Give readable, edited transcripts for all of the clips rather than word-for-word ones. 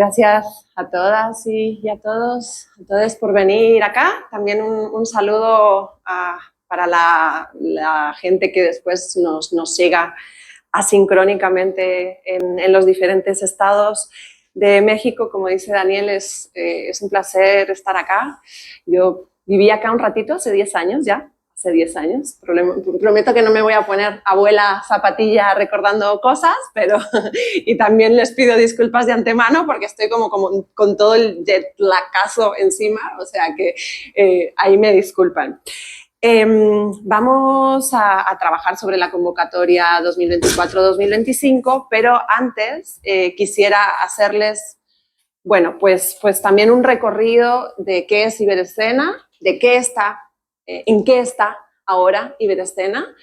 Gracias a todas y a todos por venir acá. También un saludo para la gente que después nos siga asincrónicamente en los diferentes estados de México. Como dice Daniel, es un placer estar acá. Yo viví acá un ratito, hace 10 años ya. Hace 10 años. Prometo que no me voy a poner abuela zapatilla recordando cosas, pero y también les pido disculpas de antemano porque estoy como con todo el jet lagazo encima, o sea que ahí me disculpan. Vamos a trabajar sobre la convocatoria 2024-2025, pero antes quisiera hacerles, bueno, pues también un recorrido de qué es Iberescena, de qué está, en qué está ahora Iberescena,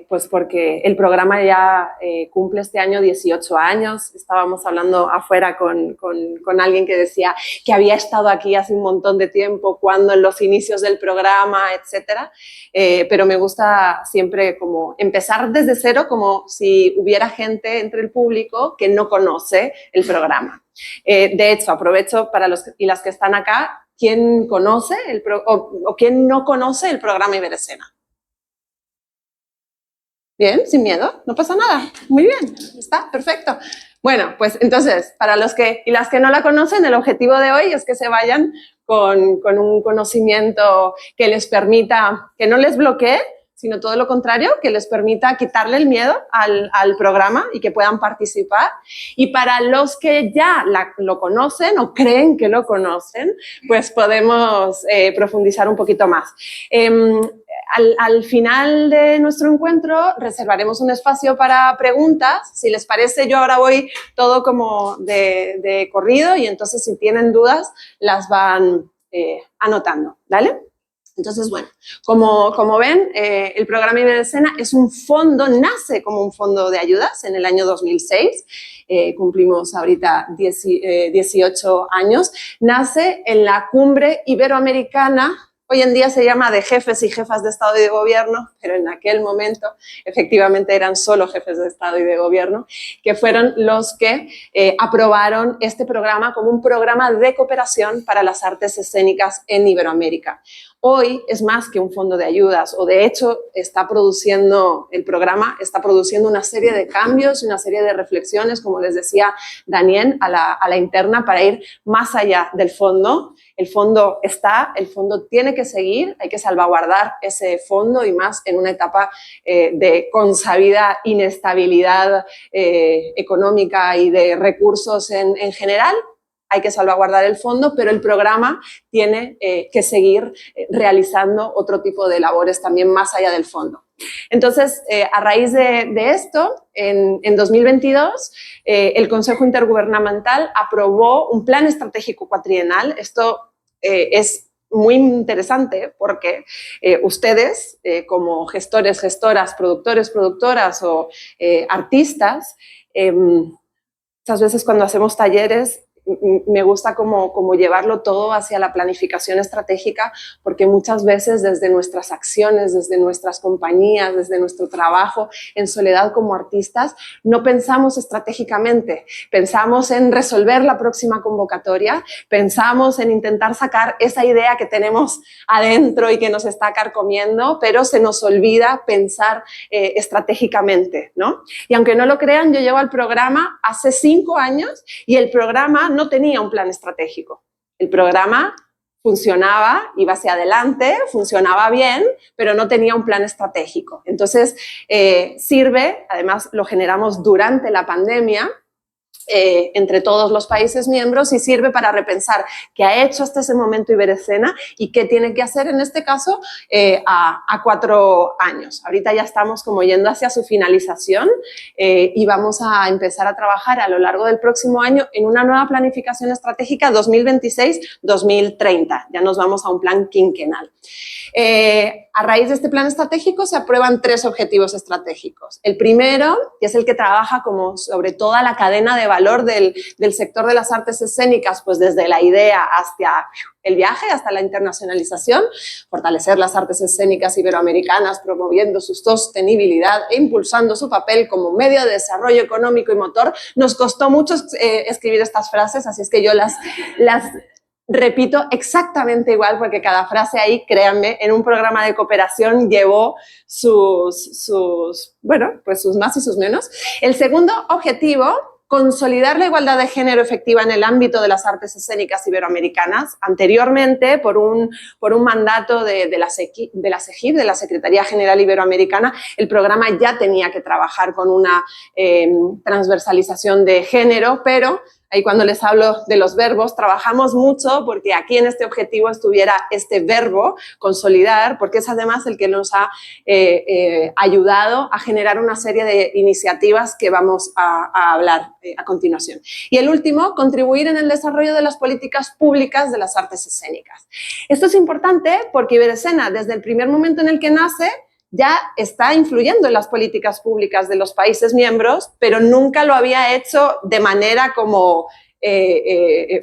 pues porque el programa ya cumple este año 18 años. Estábamos hablando afuera con alguien que decía que había estado aquí hace un montón de tiempo, cuando en los inicios del programa, etcétera. Pero me gusta siempre como empezar desde cero, como si hubiera gente entre el público que no conoce el programa. De hecho, aprovecho para los y las que están acá. ¿Quién conoce o quién no conoce el programa Iberescena? Bien, sin miedo, no pasa nada. Muy bien, está perfecto. Bueno, pues entonces, para los que y las que no la conocen, el objetivo de hoy es que se vayan con un conocimiento que les permita, que no les bloquee, sino todo lo contrario, que les permita quitarle el miedo al programa y que puedan participar. Y para los que ya lo conocen o creen que lo conocen, pues podemos profundizar un poquito más. Al final de nuestro encuentro reservaremos un espacio para preguntas. Si les parece, yo ahora voy todo como de corrido y entonces si tienen dudas las van anotando, ¿vale? Entonces, bueno, como ven, el programa Iberescena es un fondo, nace como un fondo de ayudas en el año 2006, cumplimos ahorita 18 años, nace en la cumbre iberoamericana. Hoy en día se llama de jefes y jefas de Estado y de Gobierno, pero en aquel momento efectivamente eran solo jefes de Estado y de Gobierno, que fueron los que aprobaron este programa como un programa de cooperación para las artes escénicas en Iberoamérica. Hoy es más que un fondo de ayudas, o de hecho el programa está produciendo una serie de cambios y una serie de reflexiones, como les decía Daniel, a la interna para ir más allá del fondo. El fondo está, el fondo tiene que seguir, hay que salvaguardar ese fondo y más en una etapa de consabida inestabilidad económica y de recursos en general. Hay que salvaguardar el fondo, pero el programa tiene que seguir realizando otro tipo de labores también más allá del fondo. Entonces, a raíz de esto, en 2022, el Consejo Intergubernamental aprobó un plan estratégico cuatrienal. Esto es muy interesante porque ustedes, como gestores, gestoras, productores, productoras o artistas, muchas veces cuando hacemos talleres, me gusta como llevarlo todo hacia la planificación estratégica, porque muchas veces desde nuestras acciones, desde nuestras compañías, desde nuestro trabajo en soledad como artistas, no pensamos estratégicamente. Pensamos en resolver la próxima convocatoria, pensamos en intentar sacar esa idea que tenemos adentro y que nos está carcomiendo, pero se nos olvida pensar estratégicamente, ¿no? Y aunque no lo crean, yo llevo al programa hace 5 años y el programa no tenía un plan estratégico. El programa funcionaba, iba hacia adelante, funcionaba bien, pero no tenía un plan estratégico. Entonces, sirve, además lo generamos durante la pandemia, entre todos los países miembros, y sirve para repensar qué ha hecho hasta ese momento Iberescena y qué tiene que hacer en este caso a 4 años. Ahorita ya estamos como yendo hacia su finalización y vamos a empezar a trabajar a lo largo del próximo año en una nueva planificación estratégica 2026-2030. Ya nos vamos a un plan quinquenal. A raíz de este plan estratégico se aprueban 3 objetivos estratégicos. El primero, que es el que trabaja como sobre toda la cadena de valor del sector de las artes escénicas, pues desde la idea hasta el viaje, hasta la internacionalización, fortalecer las artes escénicas iberoamericanas, promoviendo su sostenibilidad e impulsando su papel como medio de desarrollo económico y motor. Nos costó mucho escribir estas frases, así es que yo las repito exactamente igual, porque cada frase ahí, créanme, en un programa de cooperación llevó sus más y sus menos. El segundo objetivo, consolidar la igualdad de género efectiva en el ámbito de las artes escénicas iberoamericanas. Anteriormente, por un mandato de la SEGIB, de la Secretaría General Iberoamericana, el programa ya tenía que trabajar con una transversalización de género, pero ahí cuando les hablo de los verbos, trabajamos mucho porque aquí en este objetivo estuviera este verbo, consolidar, porque es además el que nos ha ayudado a generar una serie de iniciativas que vamos a hablar a continuación. Y el último, contribuir en el desarrollo de las políticas públicas de las artes escénicas. Esto es importante porque Iberescena, desde el primer momento en el que nace, ya está influyendo en las políticas públicas de los países miembros, pero nunca lo había hecho de manera como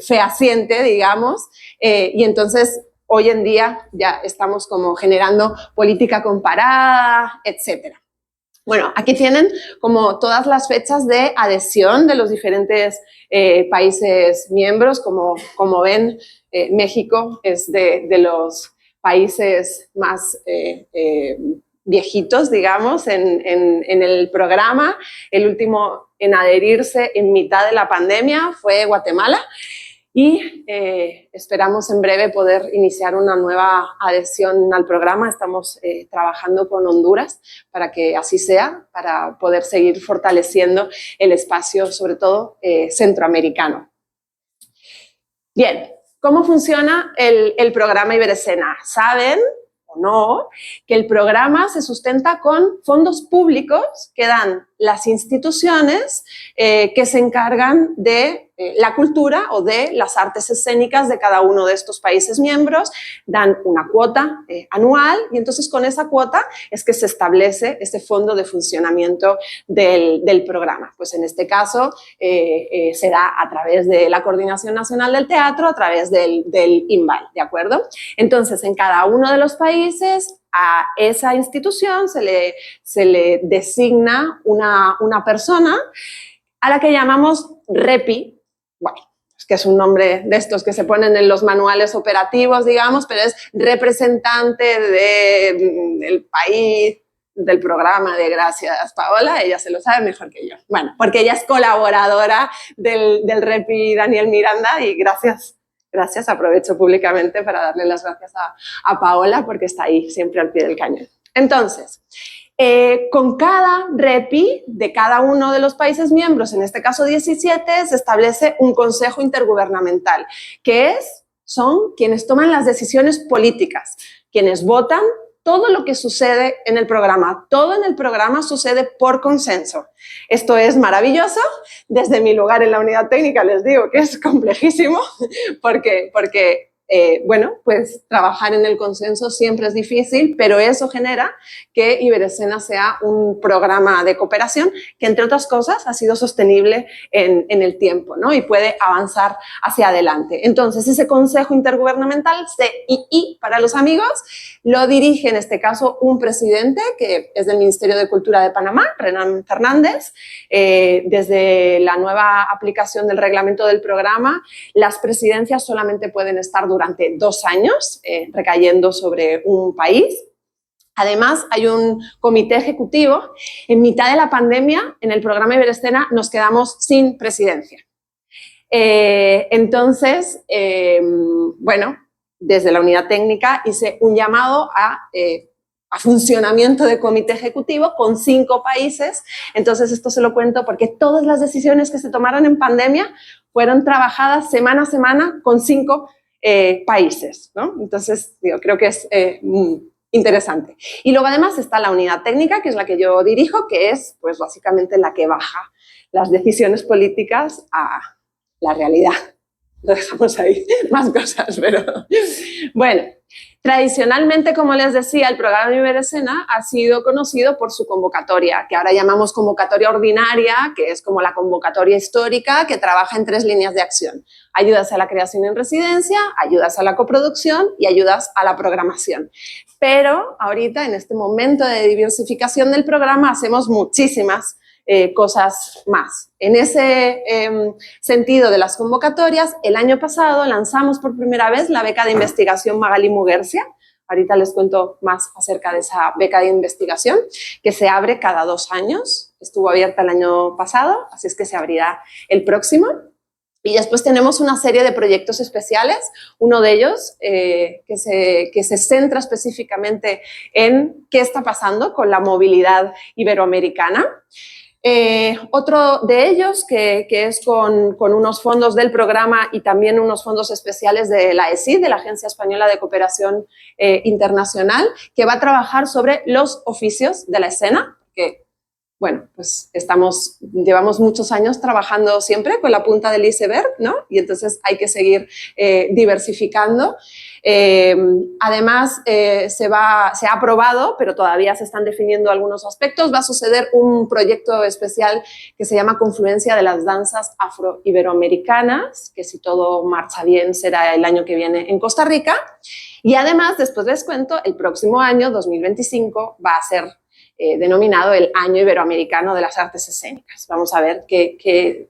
fehaciente, digamos, y entonces hoy en día ya estamos como generando política comparada, etcétera. Bueno, aquí tienen como todas las fechas de adhesión de los diferentes países miembros. Como ven, México es de los países más viejitos, digamos, en el programa. El último en adherirse en mitad de la pandemia fue Guatemala y esperamos en breve poder iniciar una nueva adhesión al programa. Estamos trabajando con Honduras para que así sea, para poder seguir fortaleciendo el espacio, sobre todo centroamericano. Bien, ¿cómo funciona el programa Iberescena? ¿Saben o no que el programa se sustenta con fondos públicos que dan las instituciones que se encargan de la cultura o de las artes escénicas de cada uno de estos países miembros? Dan una cuota anual y entonces con esa cuota es que se establece este fondo de funcionamiento del programa. Pues en este caso se da a través de la Coordinación Nacional del Teatro, a través del INVAL, ¿de acuerdo? Entonces, en cada uno de los países, a esa institución se le designa una persona a la que llamamos REPI. Bueno, es que es un nombre de estos que se ponen en los manuales operativos, digamos, pero es representante del país, del programa de Gracias, Paola. Ella se lo sabe mejor que yo. Bueno, porque ella es colaboradora del REPI Daniel Miranda y gracias, aprovecho públicamente para darle las gracias a Paola porque está ahí siempre al pie del cañón. Entonces, con cada REPI de cada uno de los países miembros, en este caso 17, se establece un consejo intergubernamental, que son quienes toman las decisiones políticas, quienes votan todo lo que sucede en el programa. Todo en el programa sucede por consenso. Esto es maravilloso. Desde mi lugar en la unidad técnica les digo que es complejísimo porque bueno, pues trabajar en el consenso siempre es difícil, pero eso genera que Iberescena sea un programa de cooperación que, entre otras cosas, ha sido sostenible en el tiempo, ¿no? Y puede avanzar hacia adelante. Entonces, ese Consejo Intergubernamental, CII para los amigos, lo dirige en este caso un presidente que es del Ministerio de Cultura de Panamá, Renan Fernández. Desde la nueva aplicación del reglamento del programa, las presidencias solamente pueden estar durante 2 años, recayendo sobre un país. Además, hay un comité ejecutivo. En mitad de la pandemia, en el programa Iberescena, nos quedamos sin presidencia. Entonces, bueno, desde la unidad técnica hice un llamado a funcionamiento de comité ejecutivo con 5 países. Entonces, esto se lo cuento porque todas las decisiones que se tomaron en pandemia fueron trabajadas semana a semana con 5 países, ¿no? Entonces, digo, creo que es interesante. Y luego además está la unidad técnica, que es la que yo dirijo, que es pues básicamente la que baja las decisiones políticas a la realidad. lo dejamos ahí, más cosas, pero bueno. Tradicionalmente, como les decía, el programa Iberescena ha sido conocido por su convocatoria, que ahora llamamos convocatoria ordinaria, que es como la convocatoria histórica, que trabaja en 3 líneas de acción: ayudas a la creación en residencia, ayudas a la coproducción y ayudas a la programación. Pero ahorita, en este momento de diversificación del programa, hacemos muchísimas cosas más. En ese sentido de las convocatorias, el año pasado lanzamos por primera vez la beca de investigación Magalí Muguercia. Ahorita les cuento más acerca de esa beca de investigación, que se abre cada 2 años. Estuvo abierta el año pasado, así es que se abrirá el próximo. Y después tenemos una serie de proyectos especiales, uno de ellos que se centra específicamente en qué está pasando con la movilidad iberoamericana. Otro de ellos que es con unos fondos del programa y también unos fondos especiales de la ESID, de la Agencia Española de Cooperación Internacional, que va a trabajar sobre los oficios de la escena, que bueno, pues llevamos muchos años trabajando siempre con la punta del iceberg, ¿no? Y entonces hay que seguir diversificando. Además, se ha aprobado, pero todavía se están definiendo algunos aspectos. Va a suceder un proyecto especial que se llama Confluencia de las Danzas Afro-Iberoamericanas, que si todo marcha bien será el año que viene en Costa Rica. Y además, después les cuento, el próximo año, 2025, va a ser denominado el Año Iberoamericano de las Artes Escénicas. Vamos a ver qué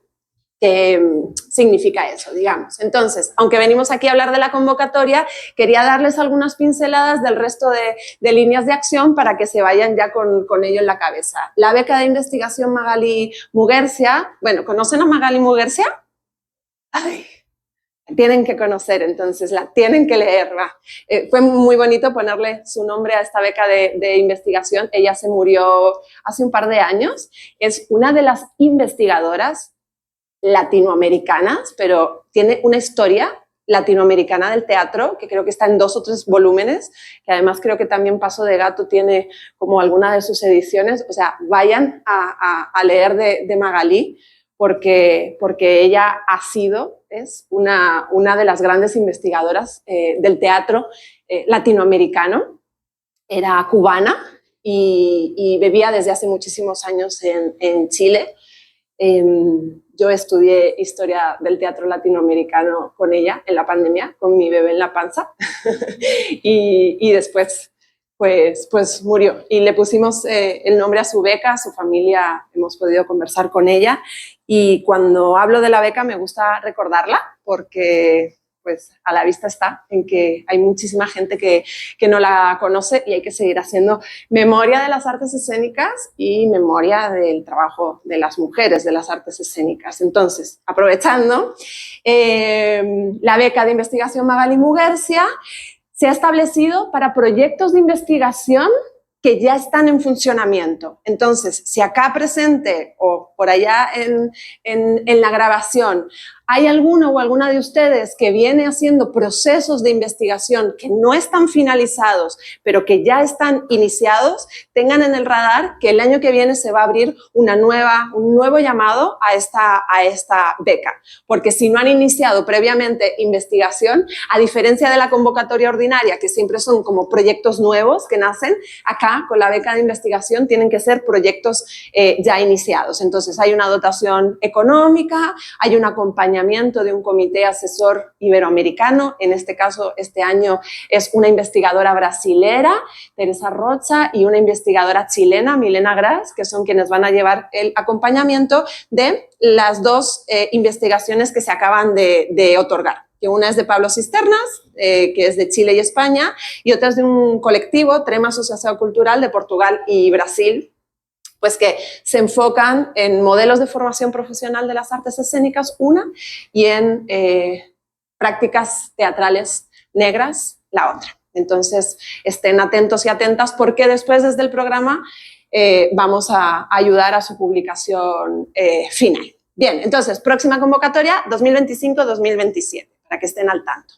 significa eso, digamos. Entonces, aunque venimos aquí a hablar de la convocatoria, quería darles algunas pinceladas del resto de líneas de acción para que se vayan ya con ello en la cabeza. La beca de investigación Magalí Muguercia, bueno, ¿conocen a Magalí Muguercia? Ay, tienen que conocer, entonces la tienen que leer. Fue muy bonito ponerle su nombre a esta beca de investigación. Ella se murió hace un par de años. Es una de las investigadoras latinoamericanas, pero tiene una historia latinoamericana del teatro, que creo que está en 2 o 3 volúmenes, que además creo que también Paso de Gato tiene como alguna de sus ediciones. O sea, vayan a leer de Magalí, porque ella es una de las grandes investigadoras del teatro latinoamericano. Era cubana y vivía desde hace muchísimos años en Chile. Yo estudié historia del teatro latinoamericano con ella en la pandemia, con mi bebé en la panza, y después pues murió. Y le pusimos el nombre a su beca, a su familia, hemos podido conversar con ella, y cuando hablo de la beca me gusta recordarla, porque pues a la vista está en que hay muchísima gente que no la conoce y hay que seguir haciendo memoria de las artes escénicas y memoria del trabajo de las mujeres de las artes escénicas. Entonces, aprovechando, la beca de investigación Magalí Muguercia se ha establecido para proyectos de investigación que ya están en funcionamiento. Entonces, si acá presente o por allá en la grabación hay alguno o alguna de ustedes que viene haciendo procesos de investigación que no están finalizados, pero que ya están iniciados, tengan en el radar que el año que viene se va a abrir un nuevo llamado a esta beca. Porque si no han iniciado previamente investigación, a diferencia de la convocatoria ordinaria, que siempre son como proyectos nuevos que nacen, acá con la beca de investigación tienen que ser proyectos ya iniciados. Entonces hay una dotación económica, hay un acompañamiento de un comité asesor iberoamericano. En este caso, este año es una investigadora brasilera, Teresa Rocha, y una investigadora chilena, Milena Gras, que son quienes van a llevar el acompañamiento de las 2 investigaciones que se acaban de otorgar. Que una es de Pablo Cisternas, que es de Chile y España, y otra es de un colectivo, Trema Asociación Cultural, de Portugal y Brasil, pues que se enfocan en modelos de formación profesional de las artes escénicas, una, y en prácticas teatrales negras, la otra. Entonces, estén atentos y atentas porque después desde el programa vamos a ayudar a su publicación final. Bien, entonces, próxima convocatoria 2025-2027, para que estén al tanto.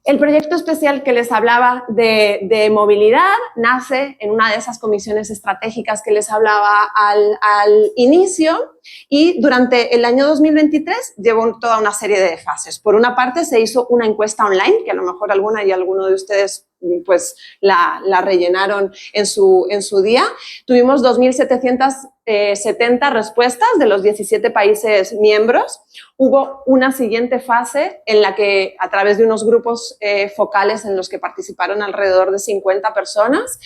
El proyecto especial que les hablaba de movilidad nace en una de esas comisiones estratégicas que les hablaba al inicio, y durante el año 2023 llevó toda una serie de fases. Por una parte, se hizo una encuesta online, que a lo mejor alguno de ustedes pues la rellenaron en su día. Tuvimos 2.770 respuestas de los 17 países miembros. Hubo una siguiente fase en la que, a través de unos grupos focales en los que participaron alrededor de 50 personas,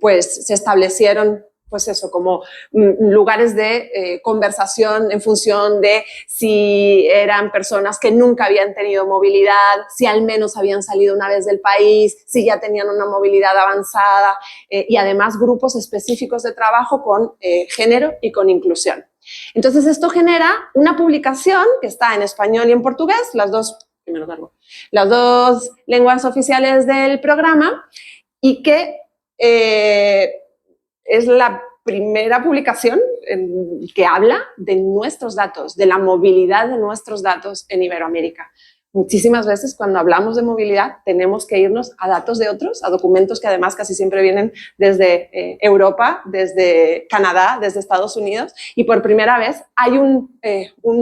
pues se establecieron pues eso, como lugares de conversación en función de si eran personas que nunca habían tenido movilidad, si al menos habían salido una vez del país, si ya tenían una movilidad avanzada, y además grupos específicos de trabajo con género y con inclusión. Entonces, esto genera una publicación que está en español y en portugués, las dos lenguas oficiales del programa, y que es la primera publicación que habla de nuestros datos, de la movilidad de nuestros datos en Iberoamérica. Muchísimas veces cuando hablamos de movilidad tenemos que irnos a datos de otros, a documentos que además casi siempre vienen desde Europa, desde Canadá, desde Estados Unidos, y por primera vez hay un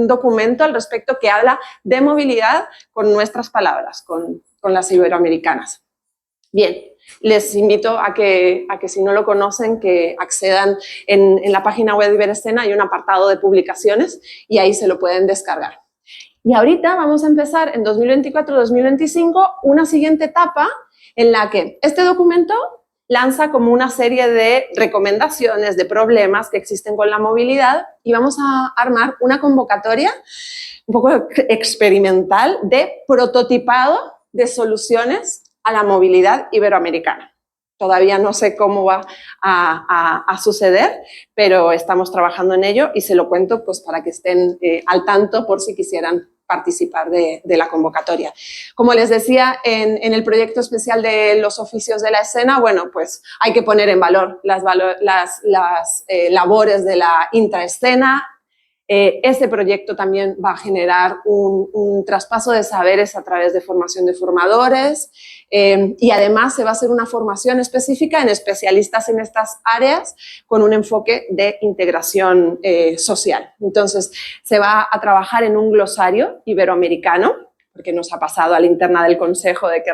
documento al respecto que habla de movilidad con nuestras palabras, con las iberoamericanas. Bien, les invito a que si no lo conocen, que accedan en la página web de Iberescena, hay un apartado de publicaciones y ahí se lo pueden descargar. Y ahorita vamos a empezar en 2024-2025 una siguiente etapa en la que este documento lanza como una serie de recomendaciones, de problemas que existen con la movilidad, y vamos a armar una convocatoria un poco experimental de prototipado de soluciones a la movilidad iberoamericana. Todavía no sé cómo va a suceder, pero estamos trabajando en ello y se lo cuento pues para que estén al tanto por si quisieran participar de la convocatoria. Como les decía, en el proyecto especial de los oficios de la escena, bueno, pues hay que poner en valor las labores de la intraescena. Este proyecto también va a generar un traspaso de saberes a través de formación de formadores, y además se va a hacer una formación específica en especialistas en estas áreas con un enfoque de integración social. Entonces, se va a trabajar en un glosario iberoamericano, porque nos ha pasado a la interna del Consejo de que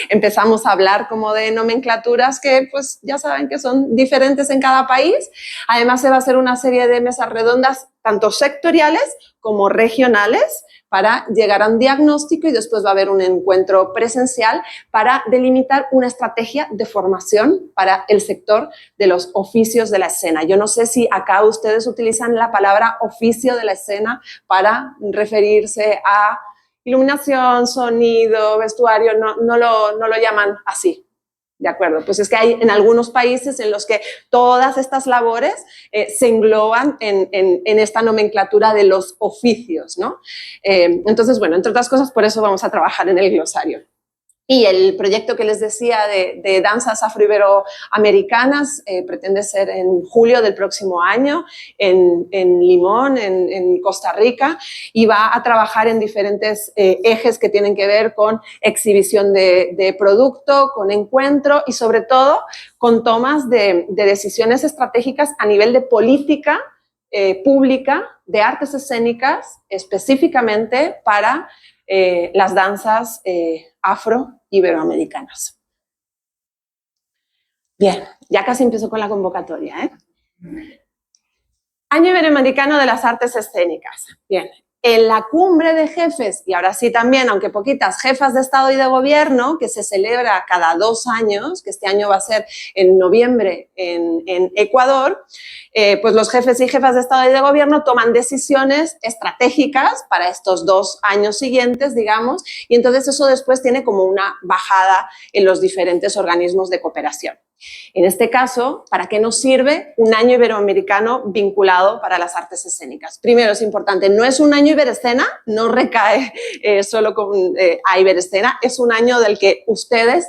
empezamos a hablar como de nomenclaturas que pues ya saben que son diferentes en cada país. Además, se va a hacer una serie de mesas redondas, tanto sectoriales como regionales, para llegar a un diagnóstico, y después va a haber un encuentro presencial para delimitar una estrategia de formación para el sector de los oficios de la escena. Yo no sé si acá ustedes utilizan la palabra oficio de la escena para referirse a iluminación, sonido, vestuario, no lo llaman así, ¿de acuerdo? Pues es que hay en algunos países en los que todas estas labores se engloban en esta nomenclatura de los oficios, ¿no? Entonces, bueno, entre otras cosas, por eso vamos a trabajar en el glosario. Y el proyecto que les decía de danzas afroiberoamericanas pretende ser en julio del próximo año en Limón, en Costa Rica, y va a trabajar en diferentes ejes que tienen que ver con exhibición de producto, con encuentro y sobre todo con tomas de decisiones estratégicas a nivel de política pública de artes escénicas, específicamente para las danzas afro-iberoamericanas. Bien, ya casi empiezo con la convocatoria, Año Iberoamericano de las Artes Escénicas. Bien, en la cumbre de jefes, y ahora sí también, aunque poquitas, jefas de Estado y de Gobierno, que se celebra cada 2 años, que este año va a ser en noviembre en Ecuador, pues los jefes y jefas de Estado y de Gobierno toman decisiones estratégicas para estos 2 años siguientes, digamos, y entonces eso después tiene como una bajada en los diferentes organismos de cooperación. En este caso, ¿para qué nos sirve un año iberoamericano vinculado para las artes escénicas? Primero, es importante, no es un año Iberescena, no recae solo a Iberescena, es un año del que ustedes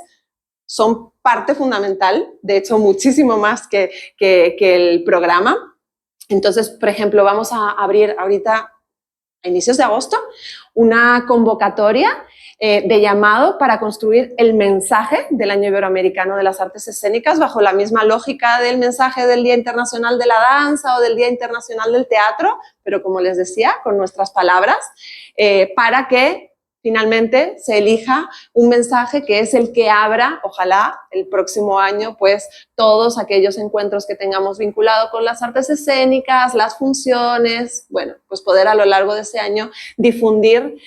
son parte fundamental, de hecho muchísimo más que el programa. Entonces, por ejemplo, vamos a abrir ahorita a inicios de agosto una convocatoria de llamado para construir el mensaje del Año Iberoamericano de las Artes Escénicas bajo la misma lógica del mensaje del Día Internacional de la Danza o del Día Internacional del Teatro, pero como les decía, con nuestras palabras, para que finalmente se elija un mensaje que es el que abra, ojalá, el próximo año, pues todos aquellos encuentros que tengamos vinculados con las artes escénicas, las funciones, bueno, pues poder a lo largo de ese año difundir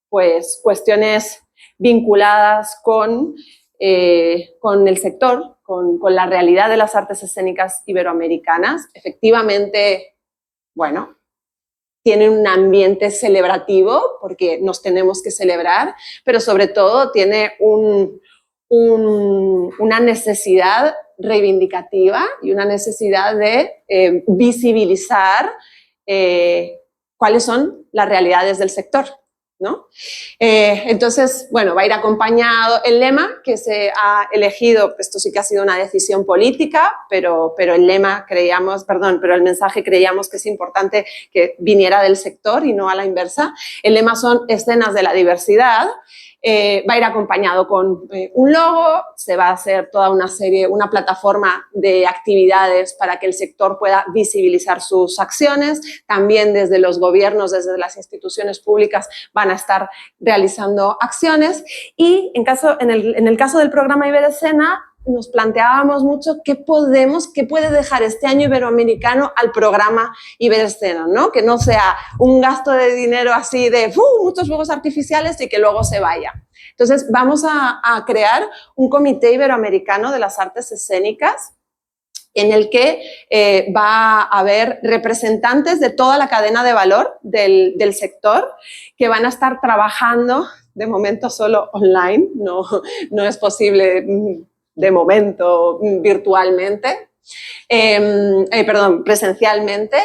pues cuestiones vinculadas con el sector, con la realidad de las artes escénicas iberoamericanas. Efectivamente, bueno, tiene un ambiente celebrativo, porque nos tenemos que celebrar, pero sobre todo tiene una necesidad reivindicativa y una necesidad de visibilizar cuáles son las realidades del sector, ¿no? Entonces, bueno, va a ir acompañado el lema que se ha elegido. Esto sí que ha sido una decisión política, pero el lema pero el mensaje creíamos que es importante que viniera del sector y no a la inversa. El lema son escenas de la diversidad. Va a ir acompañado con un logo, se va a hacer toda una plataforma de actividades para que el sector pueda visibilizar sus acciones. También desde los gobiernos, desde las instituciones públicas van a estar realizando acciones y en el caso del programa Iberescena nos planteábamos mucho qué puede dejar este año iberoamericano al programa Iberescena, ¿no? Que no sea un gasto de dinero así de muchos fuegos artificiales y que luego se vaya. Entonces, vamos a crear un comité iberoamericano de las artes escénicas en el que va a haber representantes de toda la cadena de valor del sector que van a estar trabajando, de momento solo online, no es posible de momento virtualmente, presencialmente,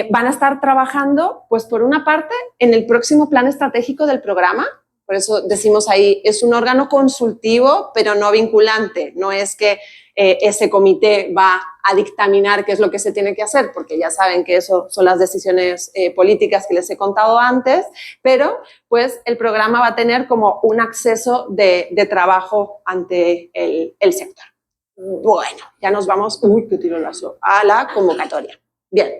van a estar trabajando, pues por una parte, en el próximo plan estratégico del programa. Por eso decimos ahí, es un órgano consultivo, pero no vinculante. No es que ese comité va a dictaminar qué es lo que se tiene que hacer, porque ya saben que eso son las decisiones políticas que les he contado antes, pero pues el programa va a tener como un acceso de trabajo ante el sector. Bueno, ya nos vamos, qué tirolazo, a la convocatoria. Bien.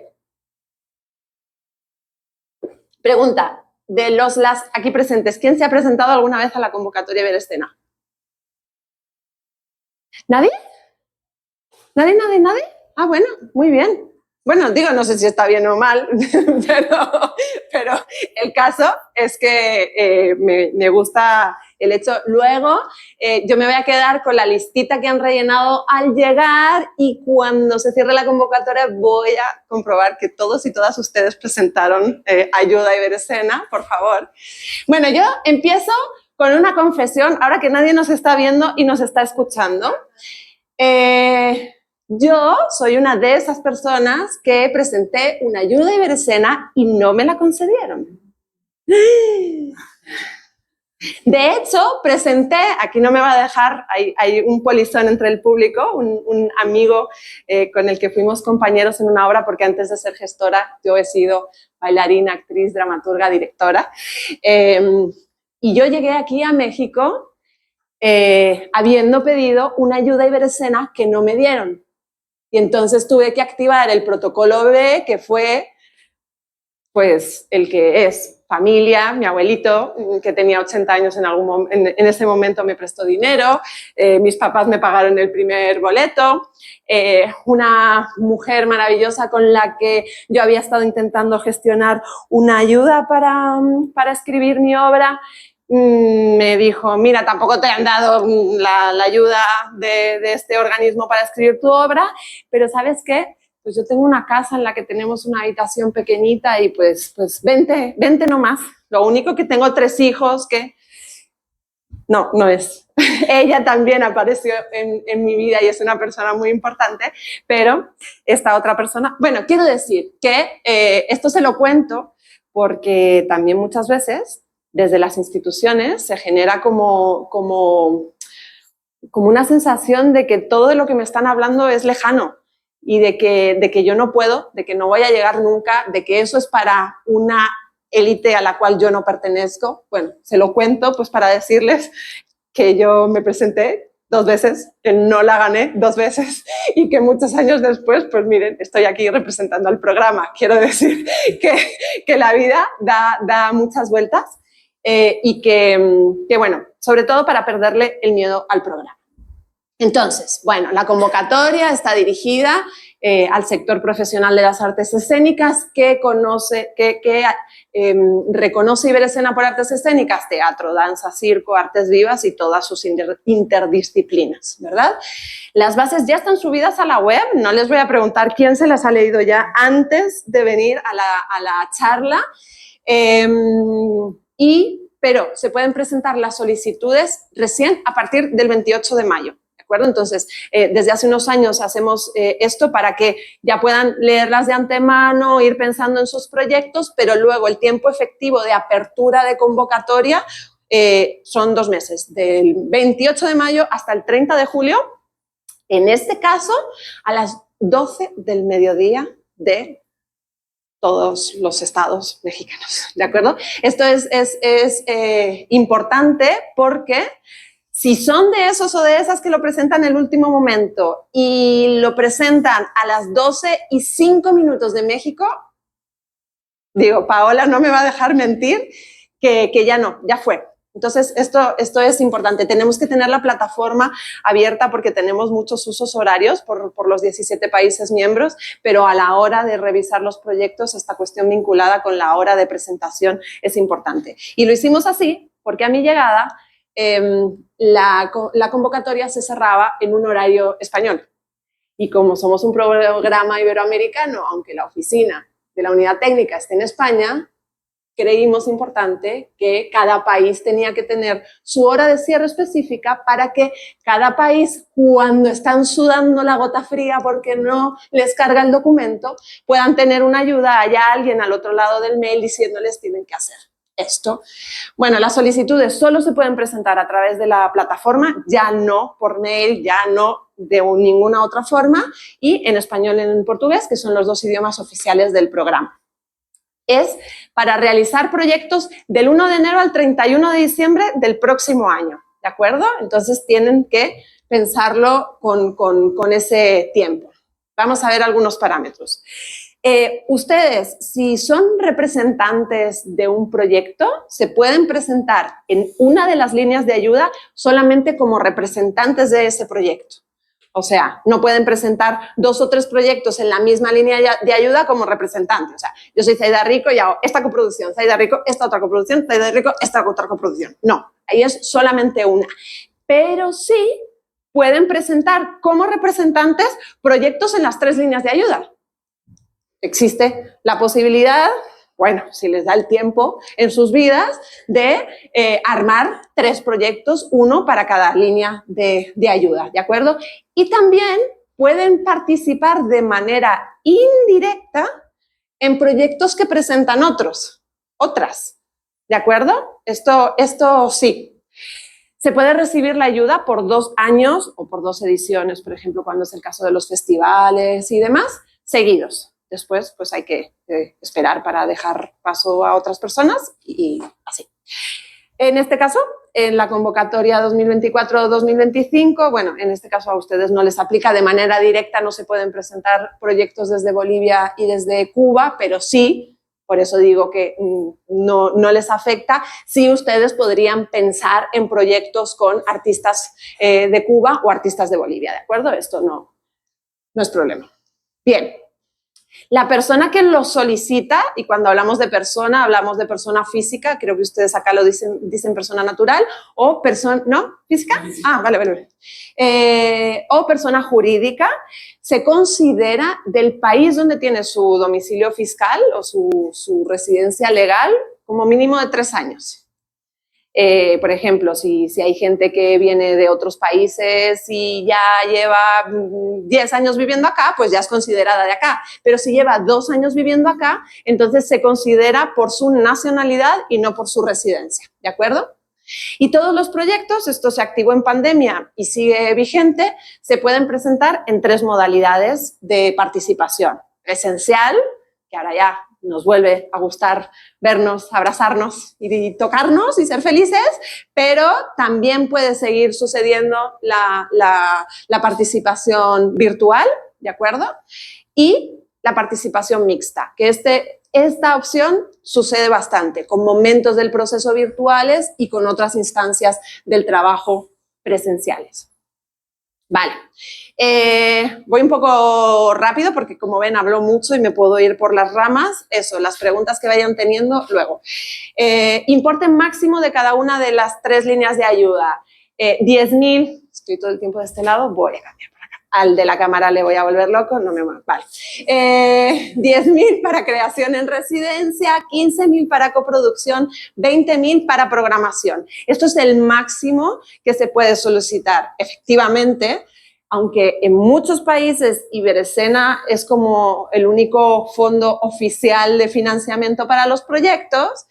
Pregunta. De las aquí presentes, ¿quién se ha presentado alguna vez a la convocatoria Iberescena? ¿Nadie? ¿Nadie? Ah, bueno, muy bien. Bueno, digo, no sé si está bien o mal, pero el caso es que me gusta el hecho. Luego, yo me voy a quedar con la listita que han rellenado al llegar y cuando se cierre la convocatoria voy a comprobar que todos y todas ustedes presentaron ayuda Iberescena, por favor. Bueno, yo empiezo con una confesión, ahora que nadie nos está viendo y nos está escuchando. Yo soy una de esas personas que presenté una ayuda Iberescena y no me la concedieron. De hecho, presenté, aquí no me va a dejar, hay un polizón entre el público, un amigo con el que fuimos compañeros en una obra, porque antes de ser gestora yo he sido bailarina, actriz, dramaturga, directora. Y yo llegué aquí a México habiendo pedido una ayuda Iberescena que no me dieron. Y entonces tuve que activar el protocolo B, que fue pues el que es familia. Mi abuelito, que tenía 80 años en ese momento, me prestó dinero, mis papás me pagaron el primer boleto, una mujer maravillosa con la que yo había estado intentando gestionar una ayuda para escribir mi obra, me dijo, mira, tampoco te han dado la ayuda de este organismo para escribir tu obra, pero ¿sabes qué? Pues yo tengo una casa en la que tenemos una habitación pequeñita y pues vente nomás. Lo único que tengo 3 hijos que... No es. Ella también apareció en mi vida y es una persona muy importante, pero esta otra persona... Bueno, quiero decir que esto se lo cuento porque también muchas veces desde las instituciones se genera como una sensación de que todo de lo que me están hablando es lejano y de que yo no puedo, de que no voy a llegar nunca, de que eso es para una élite a la cual yo no pertenezco. Bueno, se lo cuento pues para decirles que yo me presenté 2 veces, que no la gané 2 veces y que muchos años después, pues miren, estoy aquí representando al programa. Quiero decir que la vida da muchas vueltas y que, bueno, sobre todo para perderle el miedo al programa. Entonces, bueno, la convocatoria está dirigida al sector profesional de las artes escénicas que reconoce Iberescena por artes escénicas, teatro, danza, circo, artes vivas y todas sus interdisciplinas, ¿verdad? Las bases ya están subidas a la web, no les voy a preguntar quién se las ha leído ya antes de venir a la charla, pero se pueden presentar las solicitudes recién a partir del 28 de mayo. ¿De acuerdo? Entonces, desde hace unos años hacemos esto para que ya puedan leerlas de antemano, ir pensando en sus proyectos, pero luego el tiempo efectivo de apertura de convocatoria son 2 meses, del 28 de mayo hasta el 30 de julio, en este caso a las 12 del mediodía de todos los estados mexicanos, ¿de acuerdo? Esto es importante porque si son de esos o de esas que lo presentan en el último momento y lo presentan a las 12:05 de México, digo, Paola no me va a dejar mentir que ya fue. Entonces, esto es importante. Tenemos que tener la plataforma abierta porque tenemos muchos usos horarios por los 17 países miembros, pero a la hora de revisar los proyectos, esta cuestión vinculada con la hora de presentación es importante. Y lo hicimos así porque a mi llegada la convocatoria se cerraba en un horario español. Y como somos un programa iberoamericano, aunque la oficina de la unidad técnica esté en España, creímos importante que cada país tenía que tener su hora de cierre específica para que cada país, cuando están sudando la gota fría porque no les carga el documento, puedan tener una ayuda, haya alguien al otro lado del mail diciéndoles tienen que hacer esto. Bueno, las solicitudes solo se pueden presentar a través de la plataforma, ya no por mail, ya no de ninguna otra forma, y en español y en portugués, que son los 2 idiomas oficiales del programa. Es para realizar proyectos del 1 de enero al 31 de diciembre del próximo año, ¿de acuerdo? Entonces tienen que pensarlo con ese tiempo. Vamos a ver algunos parámetros. Ustedes, si son representantes de un proyecto, se pueden presentar en una de las líneas de ayuda solamente como representantes de ese proyecto. O sea, no pueden presentar 2 o 3 proyectos en la misma línea de ayuda como representante. O sea, yo soy Zaida Rico y hago esta coproducción, Zaida Rico, esta otra coproducción, Zaida Rico, esta otra coproducción. No, ahí es solamente una. Pero sí pueden presentar como representantes proyectos en las 3 líneas de ayuda. Existe la posibilidad, bueno, si les da el tiempo en sus vidas, de armar 3 proyectos, 1 para cada línea de ayuda, ¿de acuerdo? Y también pueden participar de manera indirecta en proyectos que presentan otras, ¿de acuerdo? Esto sí. Se puede recibir la ayuda por 2 años o por 2 ediciones, por ejemplo, cuando es el caso de los festivales y demás, seguidos. Después, pues hay que esperar para dejar paso a otras personas y así. En este caso, en la convocatoria 2024-2025, bueno, en este caso a ustedes no les aplica de manera directa, no se pueden presentar proyectos desde Bolivia y desde Cuba, pero sí, por eso digo que no les afecta, sí ustedes podrían pensar en proyectos con artistas de Cuba o artistas de Bolivia, ¿de acuerdo? Esto no es problema. Bien. La persona que lo solicita, y cuando hablamos de persona física, creo que ustedes acá lo dicen persona natural, o persona, ¿no? ¿Física? Ah, vale. O persona jurídica, se considera del país donde tiene su domicilio fiscal o su residencia legal como mínimo de 3 años. Por ejemplo, si hay gente que viene de otros países y ya lleva 10 años viviendo acá, pues ya es considerada de acá. Pero si lleva 2 años viviendo acá, entonces se considera por su nacionalidad y no por su residencia, ¿de acuerdo? Y todos los proyectos, esto se activó en pandemia y sigue vigente, se pueden presentar en 3 modalidades de participación. Presencial, que ahora ya nos vuelve a gustar vernos, abrazarnos y tocarnos y ser felices, pero también puede seguir sucediendo la participación virtual, ¿de acuerdo? Y la participación mixta, que esta opción sucede bastante, con momentos del proceso virtuales y con otras instancias del trabajo presenciales. Vale, voy un poco rápido porque como ven hablo mucho y me puedo ir por las ramas. Eso, las preguntas que vayan teniendo luego. Importe máximo de cada una de las 3 líneas de ayuda. 10.000, estoy todo el tiempo de este lado, voy a cambiar por acá. Al de la cámara le voy a volver loco, no me muevo. Vale. 10.000 para creación en residencia, 15.000 para coproducción, 20.000 para programación. Esto es el máximo que se puede solicitar. Efectivamente, aunque en muchos países Iberescena es como el único fondo oficial de financiamiento para los proyectos,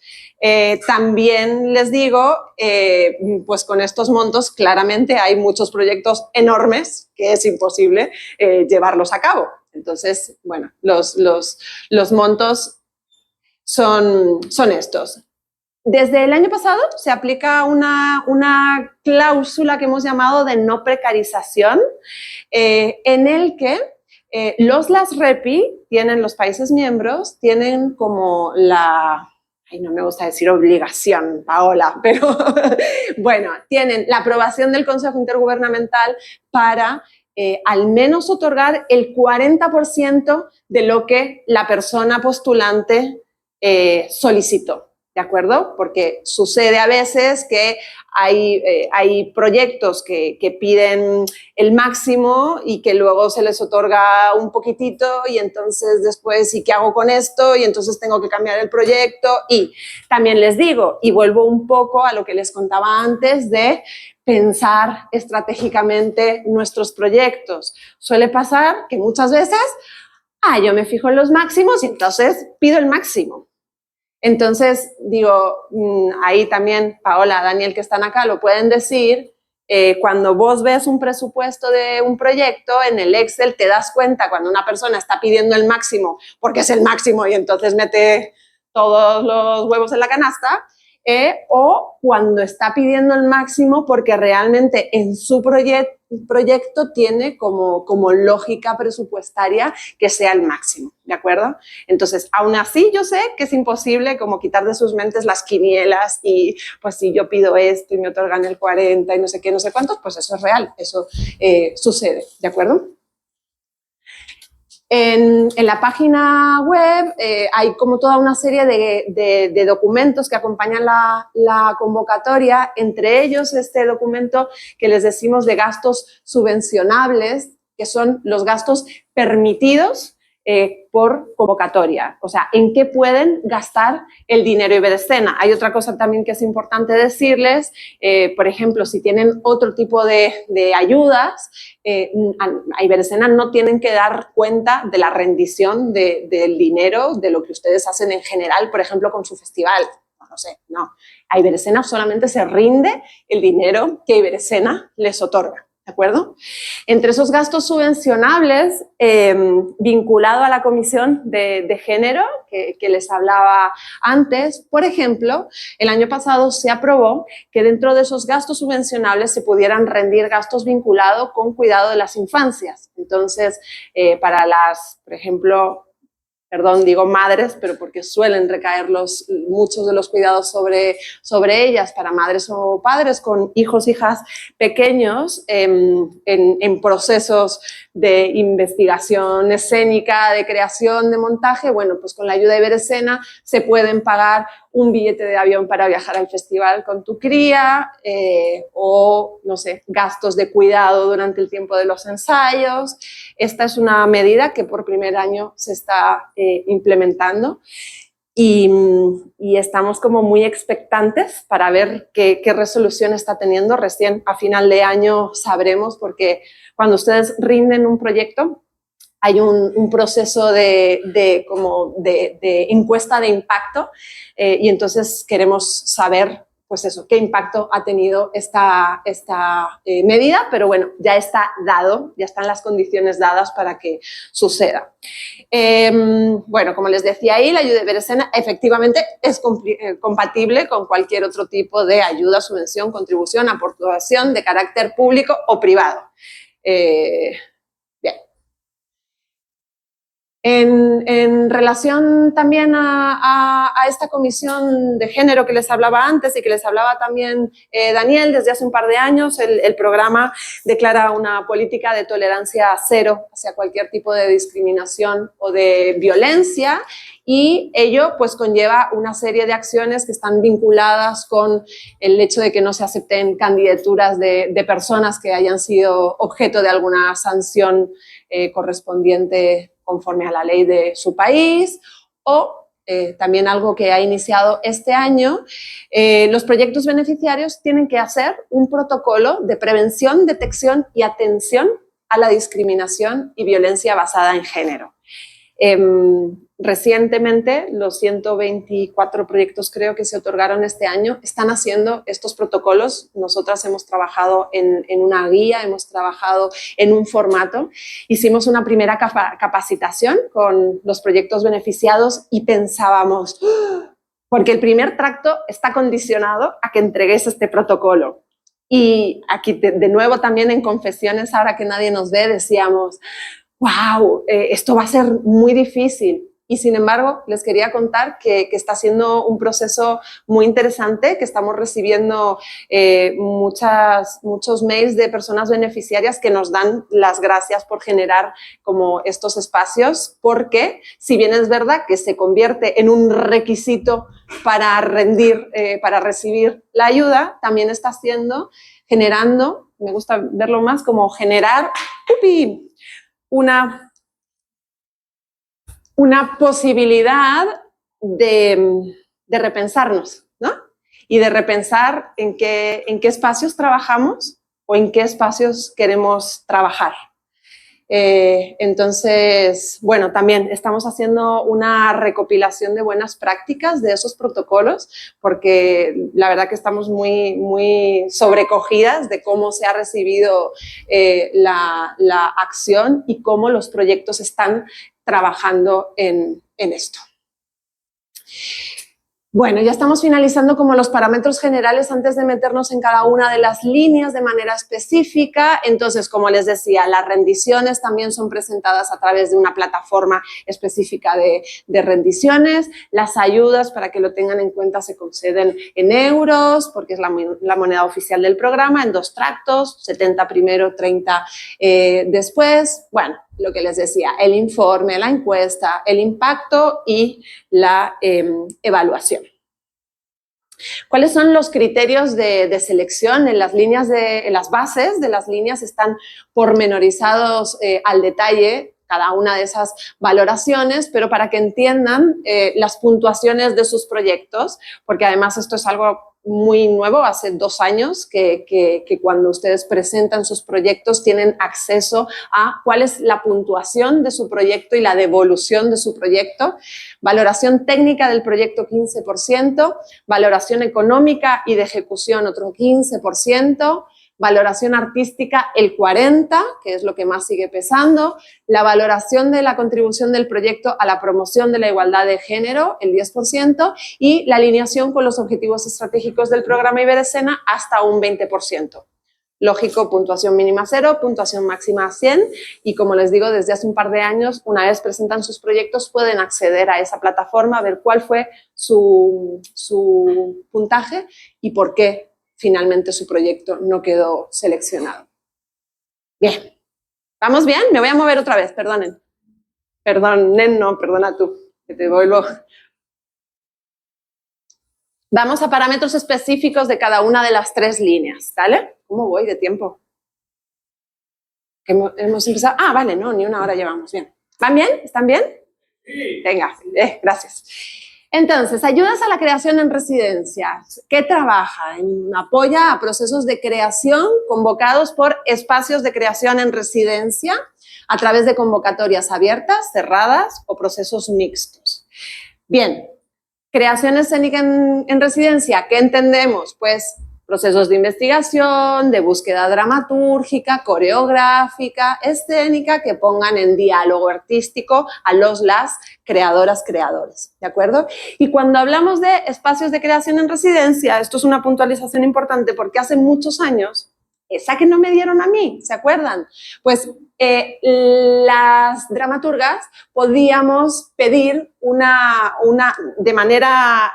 también les digo, pues con estos montos claramente hay muchos proyectos enormes que es imposible llevarlos a cabo. Entonces, bueno, los montos son estos. Desde el año pasado se aplica una cláusula que hemos llamado de no precarización, en el que las REPI tienen, los países miembros, tienen como no me gusta decir obligación, Paola, pero bueno, tienen la aprobación del Consejo Intergubernamental para al menos otorgar el 40% de lo que la persona postulante solicitó. ¿De acuerdo? Porque sucede a veces que hay proyectos que piden el máximo y que luego se les otorga un poquitito y entonces después, ¿y qué hago con esto? Y entonces tengo que cambiar el proyecto. Y también les digo, y vuelvo un poco a lo que les contaba antes de pensar estratégicamente nuestros proyectos. Suele pasar que muchas veces, yo me fijo en los máximos y entonces pido el máximo. Entonces, digo, ahí también Paola, Daniel, que están acá, lo pueden decir, cuando vos ves un presupuesto de un proyecto, en el Excel te das cuenta cuando una persona está pidiendo el máximo, porque es el máximo y entonces mete todos los huevos en la canasta, o cuando está pidiendo el máximo porque realmente en su proyecto tiene como lógica presupuestaria que sea el máximo, ¿de acuerdo? Entonces, aún así yo sé que es imposible como quitar de sus mentes las quinielas y pues si yo pido esto y me otorgan el 40 y no sé qué, no sé cuántos, pues eso es real, eso sucede, ¿de acuerdo? En la página web hay como toda una serie de documentos que acompañan la convocatoria, entre ellos este documento que les decimos de gastos subvencionables, que son los gastos permitidos por convocatoria, o sea, en qué pueden gastar el dinero Iberescena. Hay otra cosa también que es importante decirles, por ejemplo, si tienen otro tipo de ayudas, a Iberescena no tienen que dar cuenta de la rendición del dinero, de lo que ustedes hacen en general, por ejemplo, con su festival. No sé, no. A Iberescena solamente se rinde el dinero que Iberescena les otorga. ¿De acuerdo? Entre esos gastos subvencionables, vinculado a la comisión de género que les hablaba antes, por ejemplo, el año pasado se aprobó que dentro de esos gastos subvencionables se pudieran rendir gastos vinculados con cuidado de las infancias. Entonces, para por ejemplo, perdón, digo madres, pero porque suelen recaer muchos de los cuidados sobre ellas, para madres o padres con hijos, hijas pequeños en procesos de investigación escénica, de creación, de montaje. Bueno, pues con la ayuda de Iberescena se pueden pagar un billete de avión para viajar al festival con tu cría o, no sé, gastos de cuidado durante el tiempo de los ensayos. Esta es una medida que por primer año se está implementando y estamos como muy expectantes para ver qué resolución está teniendo. Recién a final de año sabremos, porque cuando ustedes rinden un proyecto hay un proceso de encuesta de impacto y entonces queremos saber pues eso, qué impacto ha tenido esta medida, pero bueno, ya está dado, ya están las condiciones dadas para que suceda. Bueno, como les decía ahí, la ayuda de Beresena efectivamente es compatible con cualquier otro tipo de ayuda, subvención, contribución, aportación de carácter público o privado. Bien. En relación también a esta comisión de género que les hablaba antes y que les hablaba también Daniel, desde hace un par de años el programa declara una política de tolerancia cero hacia cualquier tipo de discriminación o de violencia, y ello pues conlleva una serie de acciones que están vinculadas con el hecho de que no se acepten candidaturas de personas que hayan sido objeto de alguna sanción correspondiente conforme a la ley de su país, o también algo que ha iniciado este año, los proyectos beneficiarios tienen que hacer un protocolo de prevención, detección y atención a la discriminación y violencia basada en género. Recientemente, los 124 proyectos creo que se otorgaron este año están haciendo estos protocolos. Nosotras hemos trabajado en una guía, hemos trabajado en un formato. Hicimos una primera capacitación con los proyectos beneficiados y pensábamos, porque el primer tracto está condicionado a que entregues este protocolo. Y aquí de nuevo también en confesiones, ahora que nadie nos ve, decíamos, wow, esto va a ser muy difícil. Y sin embargo, les quería contar que está siendo un proceso muy interesante, que estamos recibiendo muchos mails de personas beneficiarias que nos dan las gracias por generar como estos espacios, porque si bien es verdad que se convierte en un requisito para para recibir la ayuda, también está generando, me gusta verlo más como generar una posibilidad de repensarnos, ¿no? Y de repensar en qué espacios trabajamos o en qué espacios queremos trabajar. Entonces, bueno, también estamos haciendo una recopilación de buenas prácticas de esos protocolos, porque la verdad que estamos muy sobrecogidas de cómo se ha recibido la acción y cómo los proyectos están trabajando en esto. Bueno, ya estamos finalizando como los parámetros generales antes de meternos en cada una de las líneas de manera específica. Entonces, como les decía, las rendiciones también son presentadas a través de una plataforma específica de rendiciones. Las ayudas, para que lo tengan en cuenta, se conceden en euros, porque es la moneda oficial del programa, en 2 tractos, 70 primero, 30 después. Bueno, lo que les decía, el informe, la encuesta, el impacto y la evaluación. ¿Cuáles son los criterios de selección? En las bases de las líneas están pormenorizados al detalle cada una de esas valoraciones, pero para que entiendan las puntuaciones de sus proyectos, porque además esto es algo muy nuevo, hace 2 años que cuando ustedes presentan sus proyectos tienen acceso a cuál es la puntuación de su proyecto y la devolución de su proyecto. Valoración técnica del proyecto 15%, valoración económica y de ejecución otro 15%, valoración artística el 40%, que es lo que más sigue pesando, la valoración de la contribución del proyecto a la promoción de la igualdad de género, el 10%, y la alineación con los objetivos estratégicos del programa Iberescena hasta un 20%. Lógico, puntuación mínima 0, puntuación máxima 100, y como les digo, desde hace un par de años, una vez presentan sus proyectos, pueden acceder a esa plataforma, ver cuál fue su puntaje y por qué finalmente su proyecto no quedó seleccionado. Bien, ¿vamos bien? Me voy a mover otra vez, perdonen. Perdonen, no, perdona tú, que te vuelvo. Vamos a parámetros específicos de cada una de las 3 líneas, ¿vale? ¿Cómo voy de tiempo? Hemos empezado. Ah, vale, no, ni 1 hora llevamos, bien. ¿Van bien? ¿Están bien? Sí. Venga, gracias. Entonces, ayudas a la creación en residencias. ¿Qué trabaja? Apoya a procesos de creación convocados por espacios de creación en residencia a través de convocatorias abiertas, cerradas o procesos mixtos. Bien, Creación escénica en residencia, ¿qué entendemos? Pues procesos de investigación, de búsqueda dramatúrgica, coreográfica, escénica, que pongan en diálogo artístico a las creadoras, creadores, ¿de acuerdo? Y cuando hablamos de espacios de creación en residencia, esto es una puntualización importante porque hace muchos años, esa que no me dieron a mí, ¿se acuerdan? Pues las dramaturgas podíamos pedir de manera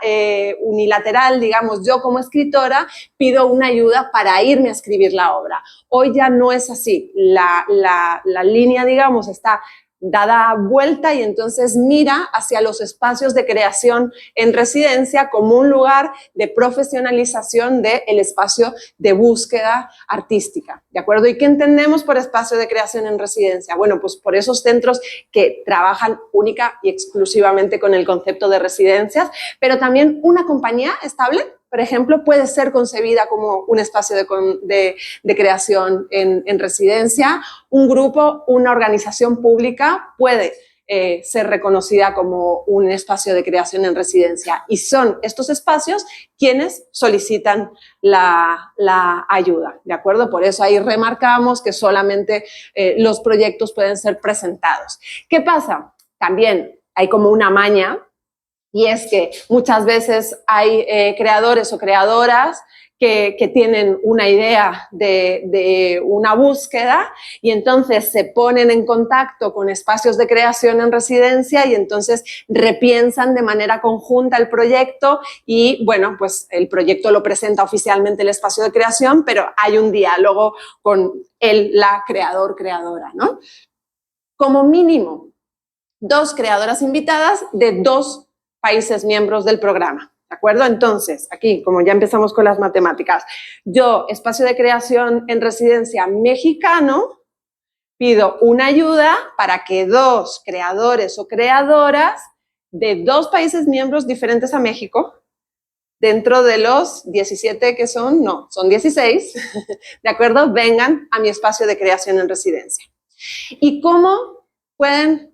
unilateral, digamos, yo como escritora pido una ayuda para irme a escribir la obra. Hoy ya no es así, la línea, digamos, está dada vuelta y entonces mira hacia los espacios de creación en residencia como un lugar de profesionalización del espacio de búsqueda artística, ¿de acuerdo? ¿Y qué entendemos por espacio de creación en residencia? Bueno, pues por esos centros que trabajan única y exclusivamente con el concepto de residencias, pero también una compañía estable, por ejemplo, puede ser concebida como un espacio de creación en residencia. Un grupo, una organización pública puede ser reconocida como un espacio de creación en residencia y son estos espacios quienes solicitan la ayuda, ¿de acuerdo? Por eso ahí remarcamos que solamente los proyectos pueden ser presentados. ¿Qué pasa? También hay como una maña. Y es que muchas veces hay creadores o creadoras que tienen una idea de una búsqueda y entonces se ponen en contacto con espacios de creación en residencia y entonces repiensan de manera conjunta el proyecto y, bueno, pues el proyecto lo presenta oficialmente el espacio de creación, pero hay un diálogo con la creadora, ¿no? Como mínimo, 2 creadoras invitadas de 2 países miembros del programa, ¿de acuerdo? Entonces, aquí, como ya empezamos con las matemáticas, yo, espacio de creación en residencia mexicano, pido una ayuda para que 2 creadores o creadoras de 2 países miembros diferentes a México, dentro de los 17 que son 16, ¿de acuerdo? Vengan a mi espacio de creación en residencia. ¿Y cómo pueden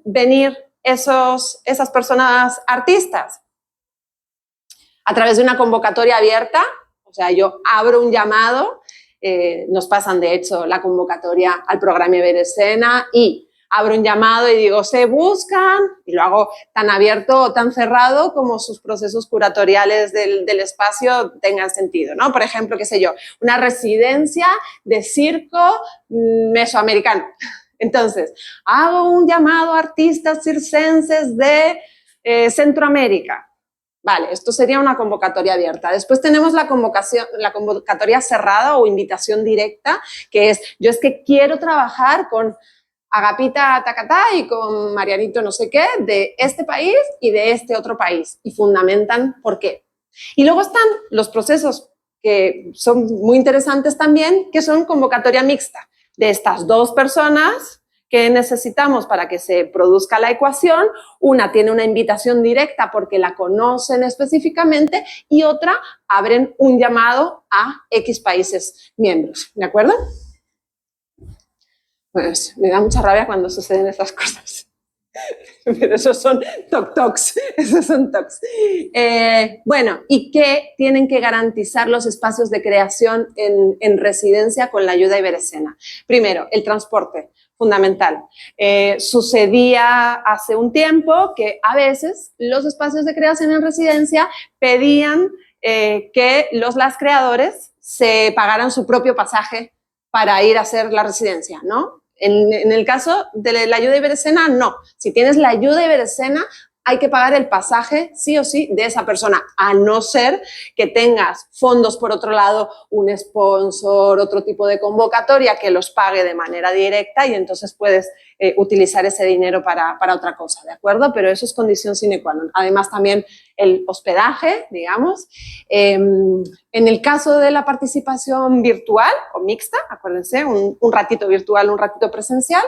venir esas personas artistas? A través de una convocatoria abierta, o sea, yo abro un llamado, nos pasan de hecho la convocatoria al programa Iberescena y abro un llamado y digo, se buscan, y lo hago tan abierto o tan cerrado como sus procesos curatoriales del espacio tengan sentido, ¿no? Por ejemplo, qué sé yo, una residencia de circo mesoamericano. Entonces, hago un llamado a artistas circenses de Centroamérica. Vale, esto sería una convocatoria abierta. Después tenemos la convocatoria cerrada o invitación directa, que es, yo es que quiero trabajar con Agapita Tacatá y con Marianito no sé qué, de este país y de este otro país, y fundamentan por qué. Y luego están los procesos que son muy interesantes también, que son convocatoria mixta. De estas 2 personas que necesitamos para que se produzca la ecuación, una tiene una invitación directa porque la conocen específicamente y otra abren un llamado a X países miembros, ¿de acuerdo? Pues me da mucha rabia cuando suceden esas cosas. Pero esos son tocs. Bueno, ¿y qué tienen que garantizar los espacios de creación en residencia con la ayuda Iberescena? Primero, el transporte, fundamental. Sucedía hace un tiempo que a veces los espacios de creación en residencia pedían que las creadores se pagaran su propio pasaje para ir a hacer la residencia, ¿no? En el caso de la ayuda Iberescena, no. Si tienes la ayuda Iberescena, hay que pagar el pasaje sí o sí de esa persona, a no ser que tengas fondos por otro lado, un sponsor, otro tipo de convocatoria que los pague de manera directa y entonces puedes utilizar ese dinero para otra cosa, ¿de acuerdo? Pero eso es condición sine qua non. Además también el hospedaje, digamos. En el caso de la participación virtual o mixta, acuérdense, un ratito virtual, un ratito presencial,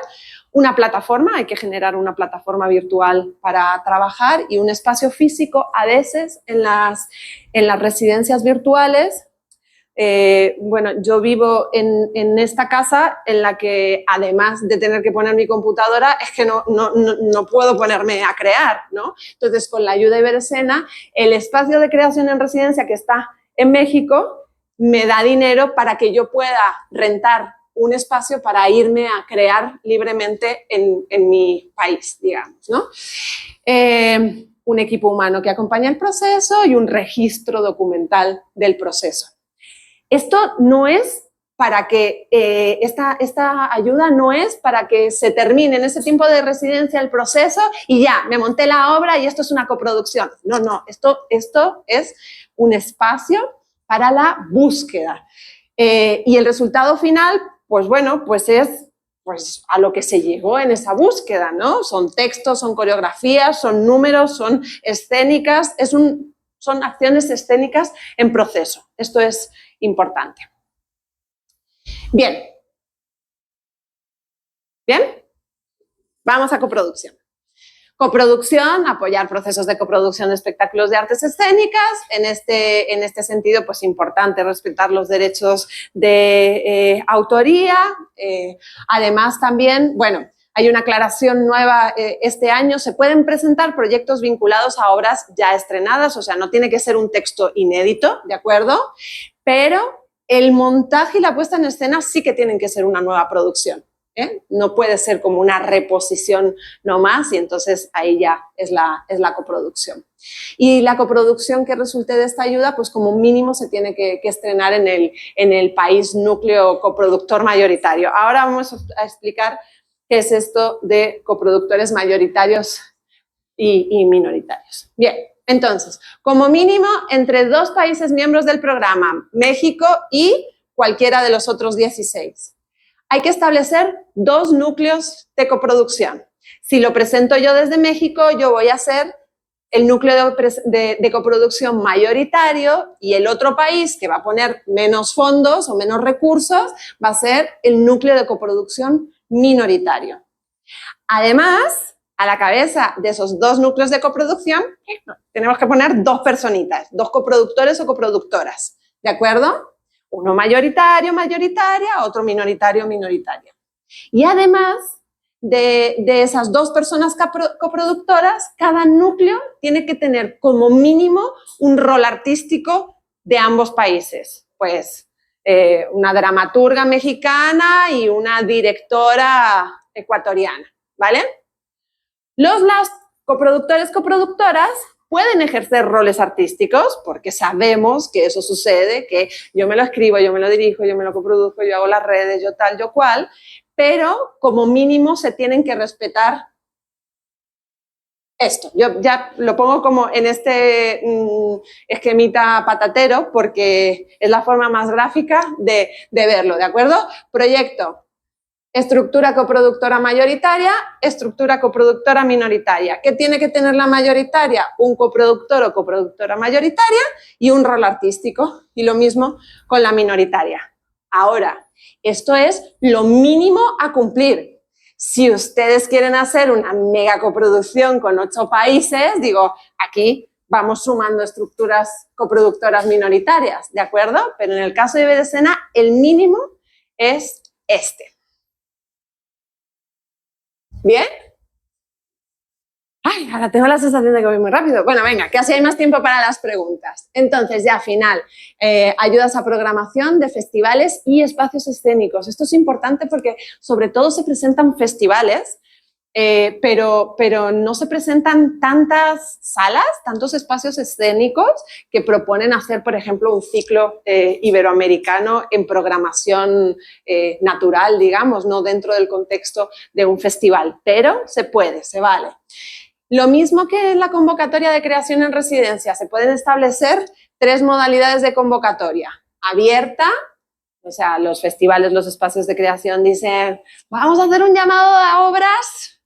una plataforma, hay que generar una plataforma virtual para trabajar y un espacio físico. A veces en las residencias virtuales bueno, yo vivo en esta casa en la que, además de tener que poner mi computadora, es que no puedo ponerme a crear, ¿no? Entonces, con la ayuda de Iberescena, el espacio de creación en residencia que está en México me da dinero para que yo pueda rentar un espacio para irme a crear libremente en mi país, digamos, ¿no? Un equipo humano que acompaña el proceso y un registro documental del proceso. Esto no es para que, esta ayuda no es para que se termine en ese tiempo de residencia el proceso y ya, me monté la obra y esto es una coproducción. No, esto es un espacio para la búsqueda. Y el resultado final, pues bueno, pues es a lo que se llegó en esa búsqueda, ¿no? Son textos, son coreografías, son números, son escénicas, son acciones escénicas en proceso. Esto es importante. Bien. Vamos a coproducción. Coproducción, apoyar procesos de coproducción de espectáculos de artes escénicas. En este sentido, pues importante respetar los derechos de autoría. Además, también, bueno, hay una aclaración nueva este año. Se pueden presentar proyectos vinculados a obras ya estrenadas, o sea, no tiene que ser un texto inédito, ¿de acuerdo? Pero el montaje y la puesta en escena sí que tienen que ser una nueva producción. No puede ser como una reposición nomás y entonces ahí ya es la coproducción. Y la coproducción que resulte de esta ayuda, pues como mínimo se tiene que estrenar en el país núcleo coproductor mayoritario. Ahora vamos a explicar qué es esto de coproductores mayoritarios y minoritarios. Bien, entonces, como mínimo entre 2 países miembros del programa, México y cualquiera de los otros 16. Hay que establecer 2 núcleos de coproducción. Si lo presento yo desde México, yo voy a ser el núcleo de coproducción mayoritario y el otro país que va a poner menos fondos o menos recursos va a ser el núcleo de coproducción minoritario. Además, a la cabeza de esos 2 núcleos de coproducción tenemos que poner 2 personitas, 2 coproductores o coproductoras, ¿de acuerdo? Uno mayoritario, mayoritaria, otro minoritario, minoritaria. Y además de esas 2 personas coproductoras, cada núcleo tiene que tener como mínimo un rol artístico de ambos países. Pues una dramaturga mexicana y una directora ecuatoriana, ¿vale? Las coproductores, coproductoras pueden ejercer roles artísticos porque sabemos que eso sucede, que yo me lo escribo, yo me lo dirijo, yo me lo coproduzco, yo hago las redes, yo tal, yo cual, pero como mínimo se tienen que respetar esto. Yo ya lo pongo como en este esquemita patatero porque es la forma más gráfica de verlo, ¿de acuerdo? Proyecto. Estructura coproductora mayoritaria, estructura coproductora minoritaria. ¿Qué tiene que tener la mayoritaria? Un coproductor o coproductora mayoritaria y un rol artístico. Y lo mismo con la minoritaria. Ahora, esto es lo mínimo a cumplir. Si ustedes quieren hacer una mega coproducción con 8 países, digo, aquí vamos sumando estructuras coproductoras minoritarias, ¿de acuerdo? Pero en el caso de Iberescena, el mínimo es este. ¿Bien? Ay, ahora tengo la sensación de que voy muy rápido. Bueno, venga, que así hay más tiempo para las preguntas. Entonces, ya final, ayudas a programación de festivales y espacios escénicos. Esto es importante porque sobre todo se presentan festivales, pero no se presentan tantas salas, tantos espacios escénicos que proponen hacer, por ejemplo, un ciclo iberoamericano en programación natural, digamos, no dentro del contexto de un festival, pero se puede, se vale. Lo mismo que en la convocatoria de creación en residencia, se pueden establecer 3 modalidades de convocatoria. Abierta, o sea, los festivales, los espacios de creación dicen, vamos a hacer un llamado a obras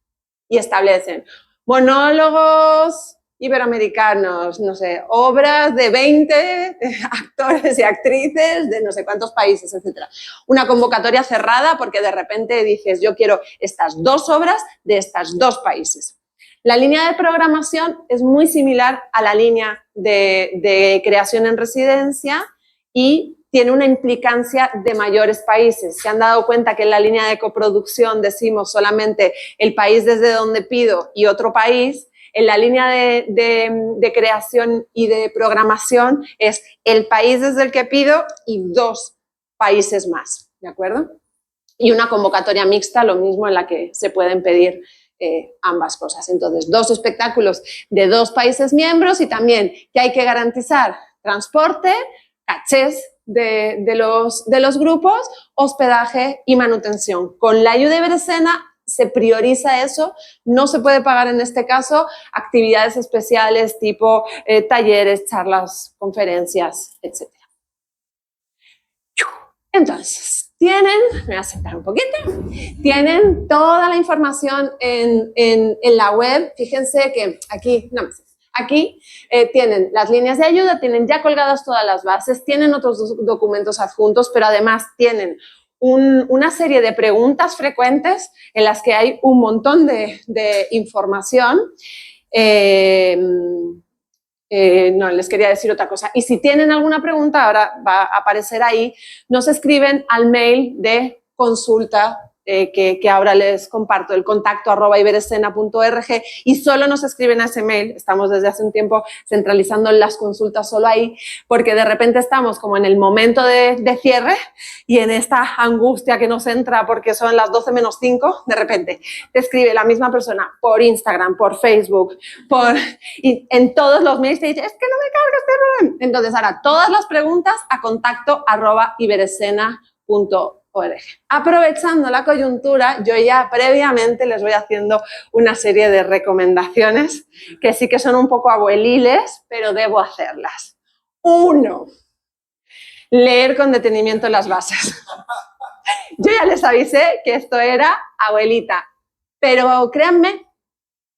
y establecen monólogos iberoamericanos, no sé, obras de 20 actores y actrices de no sé cuántos países, etc. Una convocatoria cerrada porque de repente dices, yo quiero estas 2 obras de estos 2 países. La línea de programación es muy similar a la línea de creación en residencia y tiene una implicancia de mayores países. Se han dado cuenta que en la línea de coproducción decimos solamente el país desde donde pido y otro país. En la línea de creación y de programación es el país desde el que pido y 2 países más, ¿de acuerdo? Y una convocatoria mixta, lo mismo, en la que se pueden pedir ambas cosas. Entonces, 2 espectáculos de 2 países miembros y también que hay que garantizar transporte, cachés de los grupos, hospedaje y manutención. Con la ayuda de Iberescena se prioriza eso, no se puede pagar en este caso actividades especiales tipo talleres, charlas, conferencias, etc. Entonces, me voy a sentar un poquito, tienen toda la información en la web. Fíjense que aquí tienen las líneas de ayuda, tienen ya colgadas todas las bases, tienen otros documentos adjuntos, pero además tienen una serie de preguntas frecuentes en las que hay un montón de información. No, les quería decir otra cosa. Y si tienen alguna pregunta, ahora va a aparecer ahí, nos escriben al mail de consulta que ahora les comparto, el contacto @iberescena.org, y solo nos escriben a ese mail. Estamos desde hace un tiempo centralizando las consultas solo ahí, porque de repente estamos como en el momento de cierre y en esta angustia que nos entra porque son las 12 menos 5, de repente te escribe la misma persona por Instagram, por Facebook, y en todos los mails te dice, es que no me carga este rollo. Entonces ahora todas las preguntas a contacto @iberescena.org. Aprovechando la coyuntura, yo ya previamente les voy haciendo una serie de recomendaciones que sí que son un poco abueliles, pero debo hacerlas. 1, leer con detenimiento las bases. Yo ya les avisé que esto era abuelita, pero créanme,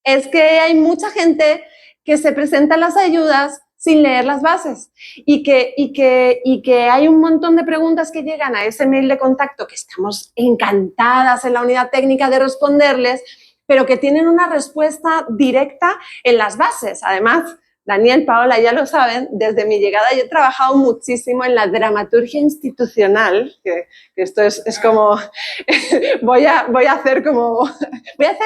es que hay mucha gente que se presenta a las ayudas sin leer las bases y que hay un montón de preguntas que llegan a ese mail de contacto que estamos encantadas en la unidad técnica de responderles, pero que tienen una respuesta directa en las bases. Además, Daniel, Paola, ya lo saben, desde mi llegada yo he trabajado muchísimo en la dramaturgia institucional, que esto es como, voy a hacer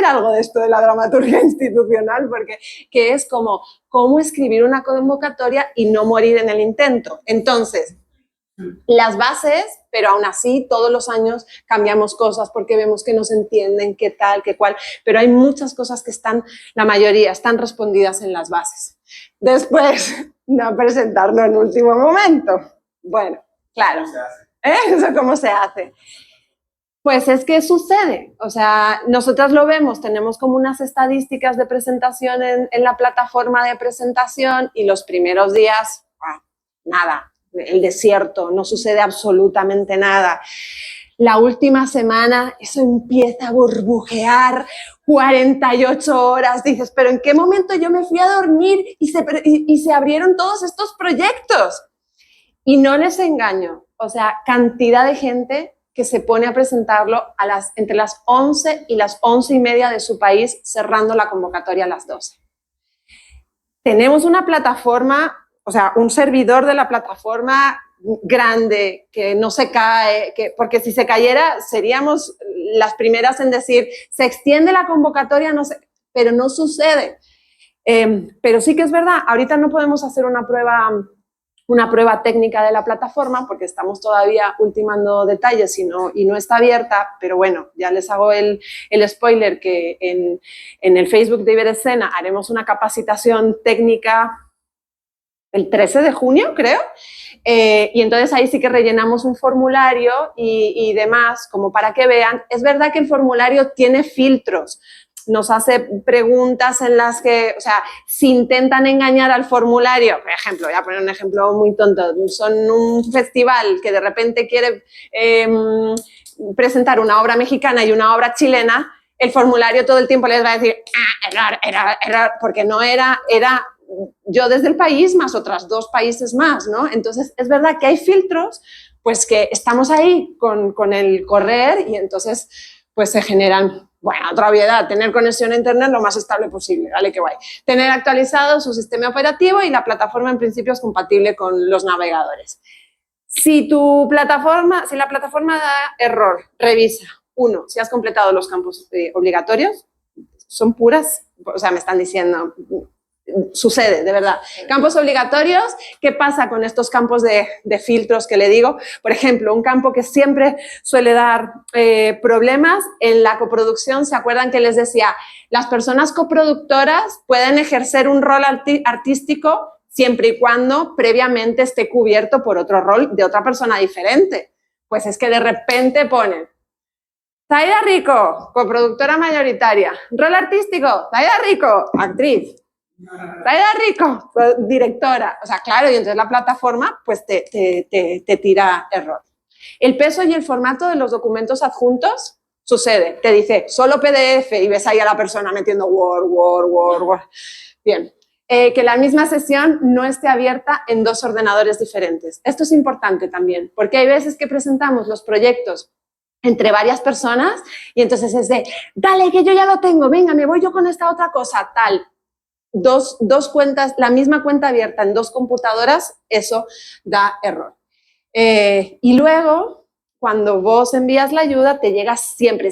algo de esto de la dramaturgia institucional, porque que es como cómo escribir una convocatoria y no morir en el intento. Entonces, las bases, pero aún así todos los años cambiamos cosas porque vemos que no se entienden, qué tal, qué cual, pero hay muchas cosas que la mayoría están respondidas en las bases. Después, no presentarlo en último momento. Bueno, claro. ¿Eso cómo se hace? Pues es que sucede, o sea, nosotras lo vemos, tenemos como unas estadísticas de presentación en la plataforma de presentación y los primeros días, nada, el desierto, no sucede absolutamente nada. La última semana eso empieza a burbujear, 48 horas, dices, pero ¿en qué momento yo me fui a dormir y se abrieron todos estos proyectos? Y no les engaño, o sea, cantidad de gente que se pone a presentarlo entre las 11 y las 11:30 de su país, cerrando la convocatoria a las 12. Tenemos una plataforma, o sea, un servidor de la plataforma grande, que no se cae, porque si se cayera seríamos las primeras en decir, se extiende la convocatoria, no sé, pero no sucede. Pero sí que es verdad, ahorita no podemos hacer una prueba técnica de la plataforma porque estamos todavía ultimando detalles y no está abierta, pero bueno, ya les hago el spoiler que en el Facebook de Iberescena haremos una capacitación técnica el 13 de junio, creo, y entonces ahí sí que rellenamos un formulario y demás, como para que vean. Es verdad que el formulario tiene filtros, nos hace preguntas en las que, o sea, si intentan engañar al formulario, por ejemplo, voy a poner un ejemplo muy tonto, son un festival que de repente quiere presentar una obra mexicana y una obra chilena, el formulario todo el tiempo les va a decir, error, porque no era yo desde el país más otras 2 países más, ¿no? Entonces, es verdad que hay filtros, pues que estamos ahí con el correr y entonces, pues se generan. Bueno, otra obviedad, tener conexión a internet lo más estable posible, ¿vale? Qué guay. Tener actualizado su sistema operativo y la plataforma en principio es compatible con los navegadores. Si la plataforma da error, revisa. 1, si has completado los campos obligatorios, son puras, o sea, me están diciendo, sucede, de verdad. Campos obligatorios, ¿qué pasa con estos campos de filtros que le digo? Por ejemplo, un campo que siempre suele dar problemas en la coproducción, ¿se acuerdan que les decía? Las personas coproductoras pueden ejercer un rol artístico siempre y cuando previamente esté cubierto por otro rol de otra persona diferente. Pues es que de repente ponen Zaida Rico, coproductora mayoritaria. Rol artístico, Zaida Rico, actriz. Zaida Rico, directora. O sea, claro, y entonces la plataforma pues te tira error. El peso y el formato de los documentos adjuntos sucede. Te dice solo PDF y ves ahí a la persona metiendo Word. Bien. Que la misma sesión no esté abierta en 2 ordenadores diferentes. Esto es importante también, porque hay veces que presentamos los proyectos entre varias personas y entonces es de, dale, que yo ya lo tengo, venga, me voy yo con esta otra cosa, tal. Dos cuentas, la misma cuenta abierta en 2 computadoras, eso da error. Y luego, cuando vos envías la ayuda, te llega siempre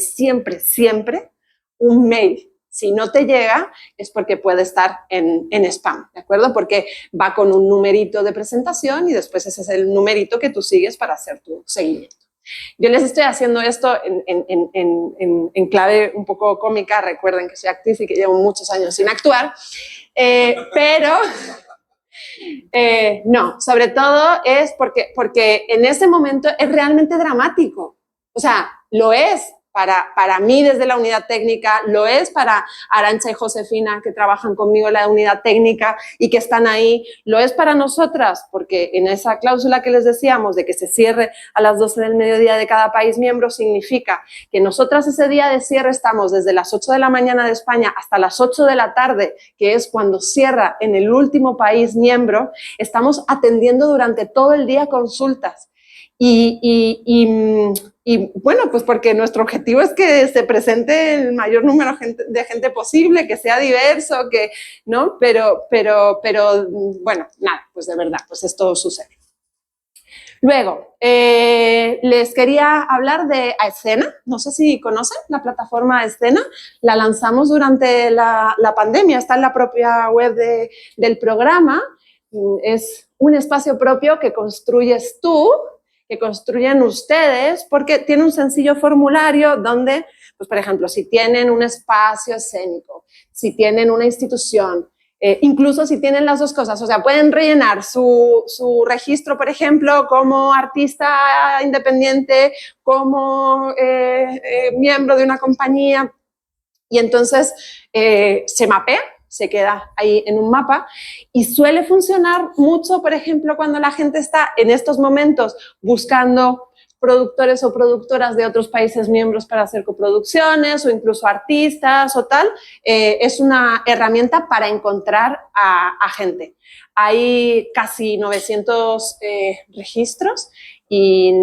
un mail. Si no te llega, es porque puede estar en spam, ¿de acuerdo? Porque va con un numerito de presentación y después ese es el numerito que tú sigues para hacer tu seguimiento. Yo les estoy haciendo esto en clave un poco cómica. Recuerden que soy actriz y que llevo muchos años sin actuar, pero no, sobre todo es porque en ese momento es realmente dramático. O sea, lo es para mí desde la unidad técnica, lo es para Arantxa y Josefina que trabajan conmigo en la unidad técnica y que están ahí, lo es para nosotras porque en esa cláusula que les decíamos de que se cierre a las 12 del mediodía de cada país miembro significa que nosotras ese día de cierre estamos desde las 8 de la mañana de España hasta las 8 de la tarde, que es cuando cierra en el último país miembro, estamos atendiendo durante todo el día consultas. Y bueno, pues porque nuestro objetivo es que se presente el mayor número de gente posible, que sea diverso, que, ¿no? Pero bueno, nada, pues de verdad, pues esto sucede. Luego, les quería hablar de Aescena. No sé si conocen la plataforma Aescena. La lanzamos durante la pandemia, está en la propia web del programa. Es un espacio propio que construyes tú, que construyen ustedes, porque tiene un sencillo formulario donde, pues por ejemplo, si tienen un espacio escénico, si tienen una institución, incluso si tienen las 2 cosas, o sea, pueden rellenar su registro, por ejemplo, como artista independiente, como miembro de una compañía, y entonces se mapea, se queda ahí en un mapa y suele funcionar mucho, por ejemplo, cuando la gente está en estos momentos buscando productores o productoras de otros países miembros para hacer coproducciones o incluso artistas o tal. Es una herramienta para encontrar a gente. Hay casi 900 registros y,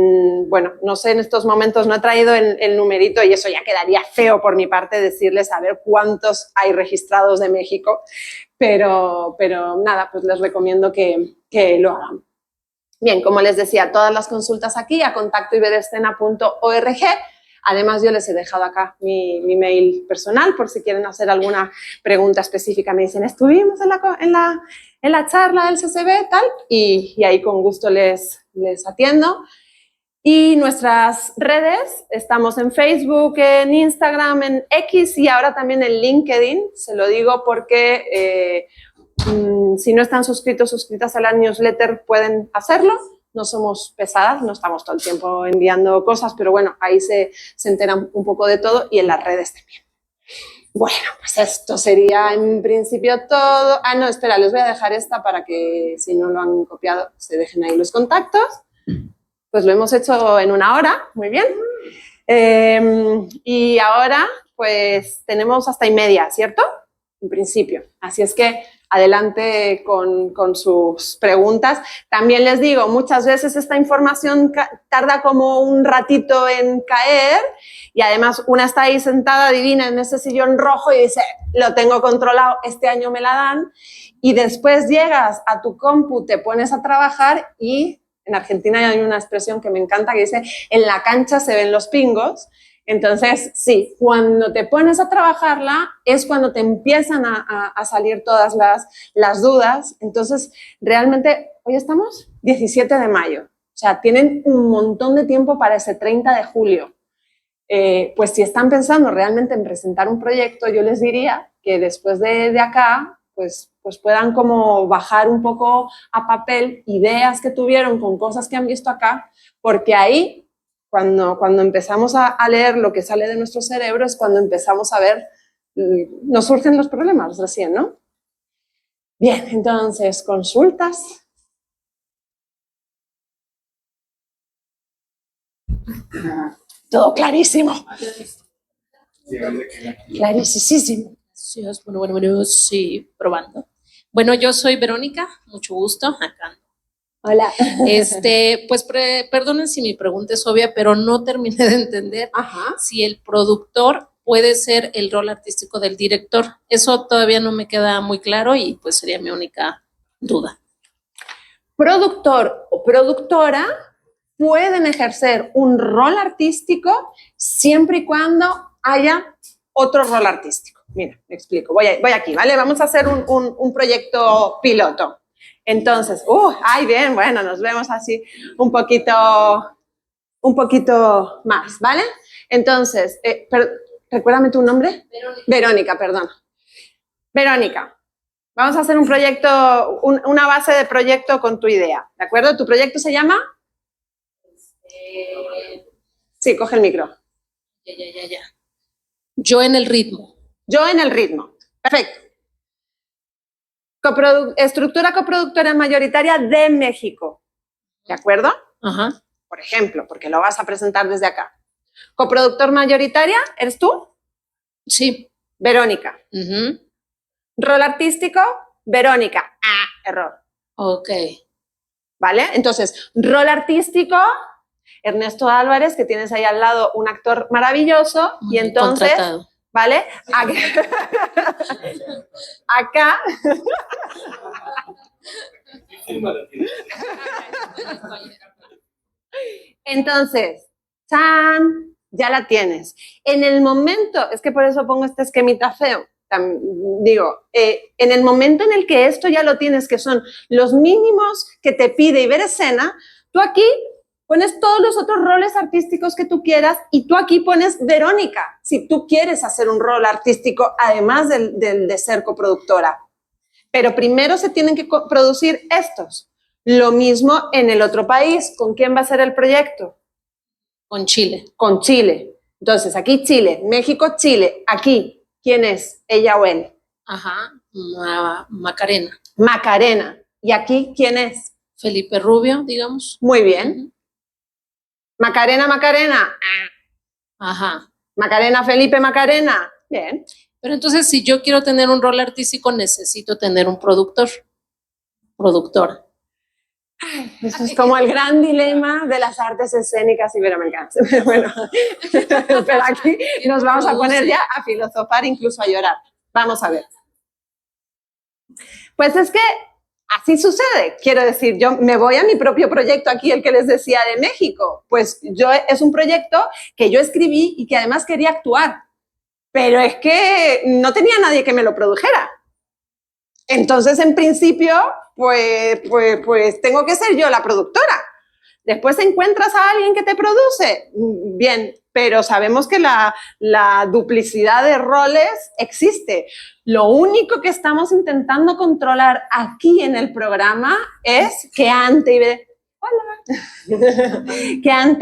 bueno, no sé, en estos momentos no he traído el numerito y eso ya quedaría feo por mi parte decirles a ver cuántos hay registrados de México, pero nada, pues les recomiendo que lo hagan. Bien, como les decía, todas las consultas aquí a contacto.ibdescena.org. Además, yo les he dejado acá mi mail personal por si quieren hacer alguna pregunta específica. Me dicen, estuvimos en la charla del CCB, tal, y ahí con gusto les atiendo. Y nuestras redes, estamos en Facebook, en Instagram, en X y ahora también en LinkedIn. Se lo digo porque si no están suscritas a la newsletter pueden hacerlo. No somos pesadas, no estamos todo el tiempo enviando cosas, pero bueno, ahí se enteran un poco de todo y en las redes también. Bueno, pues esto sería en principio todo. Ah, no, espera, les voy a dejar esta para que si no lo han copiado se dejen ahí los contactos. Pues lo hemos hecho en 1 hora, muy bien. Y ahora pues tenemos hasta 1:30, ¿cierto? En principio. Así es que adelante con sus preguntas. También les digo, muchas veces esta información tarda como un ratito en caer y además una está ahí sentada divina en ese sillón rojo y dice, lo tengo controlado, este año me la dan, y después llegas a tu compu, te pones a trabajar y en Argentina hay una expresión que me encanta que dice, en la cancha se ven los pingos. Entonces, sí, cuando te pones a trabajarla es cuando te empiezan a salir todas las dudas. Entonces, realmente, hoy estamos 17 de mayo. O sea, tienen un montón de tiempo para ese 30 de julio. Pues si están pensando realmente en presentar un proyecto, yo les diría que después de acá, pues puedan como bajar un poco a papel ideas que tuvieron con cosas que han visto acá, porque ahí cuando empezamos a leer lo que sale de nuestro cerebro es cuando empezamos a ver, nos surgen los problemas recién, ¿no? Bien, entonces, consultas. Todo clarísimo. Clarísimo. Bueno, sí, probando. Bueno, yo soy Verónica, mucho gusto, acá. Hola. Pues perdonen si mi pregunta es obvia, pero no terminé de entender si el productor puede ser el rol artístico del director. Eso todavía no me queda muy claro y pues sería mi única duda. Productor o productora pueden ejercer un rol artístico siempre y cuando haya otro rol artístico. Mira, me explico. Voy aquí, ¿vale? Vamos a hacer un proyecto piloto. Entonces, ay, bien, bueno, nos vemos así un poquito más, ¿vale? Entonces, recuérdame tu nombre. Verónica, perdón. Verónica, vamos a hacer un proyecto, una base de proyecto con tu idea, ¿de acuerdo? ¿Tu proyecto se llama? Sí, coge el micro. Ya. Yo en el ritmo. Yo en el ritmo. Perfecto. Estructura coproductora mayoritaria de México. ¿De acuerdo? Ajá. Por ejemplo, porque lo vas a presentar desde acá. ¿Coproductor mayoritaria? ¿Eres tú? Sí. Verónica. Rol artístico, Verónica. Error. Ok. ¿Vale? Entonces, rol artístico, Ernesto Álvarez, que tienes ahí al lado un actor maravilloso, y entonces, contratado. ¿vale? Acá. Entonces, ¡chan! Ya la tienes. En el momento, es que por eso pongo este esquemita feo, en el momento en el que esto ya lo tienes, que son los mínimos que te pide Iberescena, tú aquí pones todos los otros roles artísticos que tú quieras y tú aquí pones Verónica, si tú quieres hacer un rol artístico, además del de ser coproductora. Pero primero se tienen que producir estos. Lo mismo en el otro país. ¿Con quién va a ser el proyecto? Con Chile. Con Chile. Entonces, aquí Chile, México, Chile. Aquí, ¿quién es? ¿Ella o él? Ajá, Macarena. Macarena. ¿Y aquí quién es? Felipe Rubio, digamos. Muy bien. Macarena. Ajá. Macarena, Felipe, Macarena. Bien. Pero entonces, si yo quiero tener un rol artístico, necesito tener un productora. Esto es como el gran dilema de las artes escénicas iberoamericanas. Bueno, pero aquí nos vamos a poner ya a filosofar, incluso a llorar. Vamos a ver. Pues es que así sucede. Quiero decir, yo me voy a mi propio proyecto aquí, el que les decía de México. Pues es un proyecto que yo escribí y que además quería actuar. Pero es que no tenía nadie que me lo produjera. Entonces, en principio, pues tengo que ser yo la productora. Después encuentras a alguien que te produce, bien, pero sabemos que la duplicidad de roles existe. Lo único que estamos intentando controlar aquí en el programa es que ante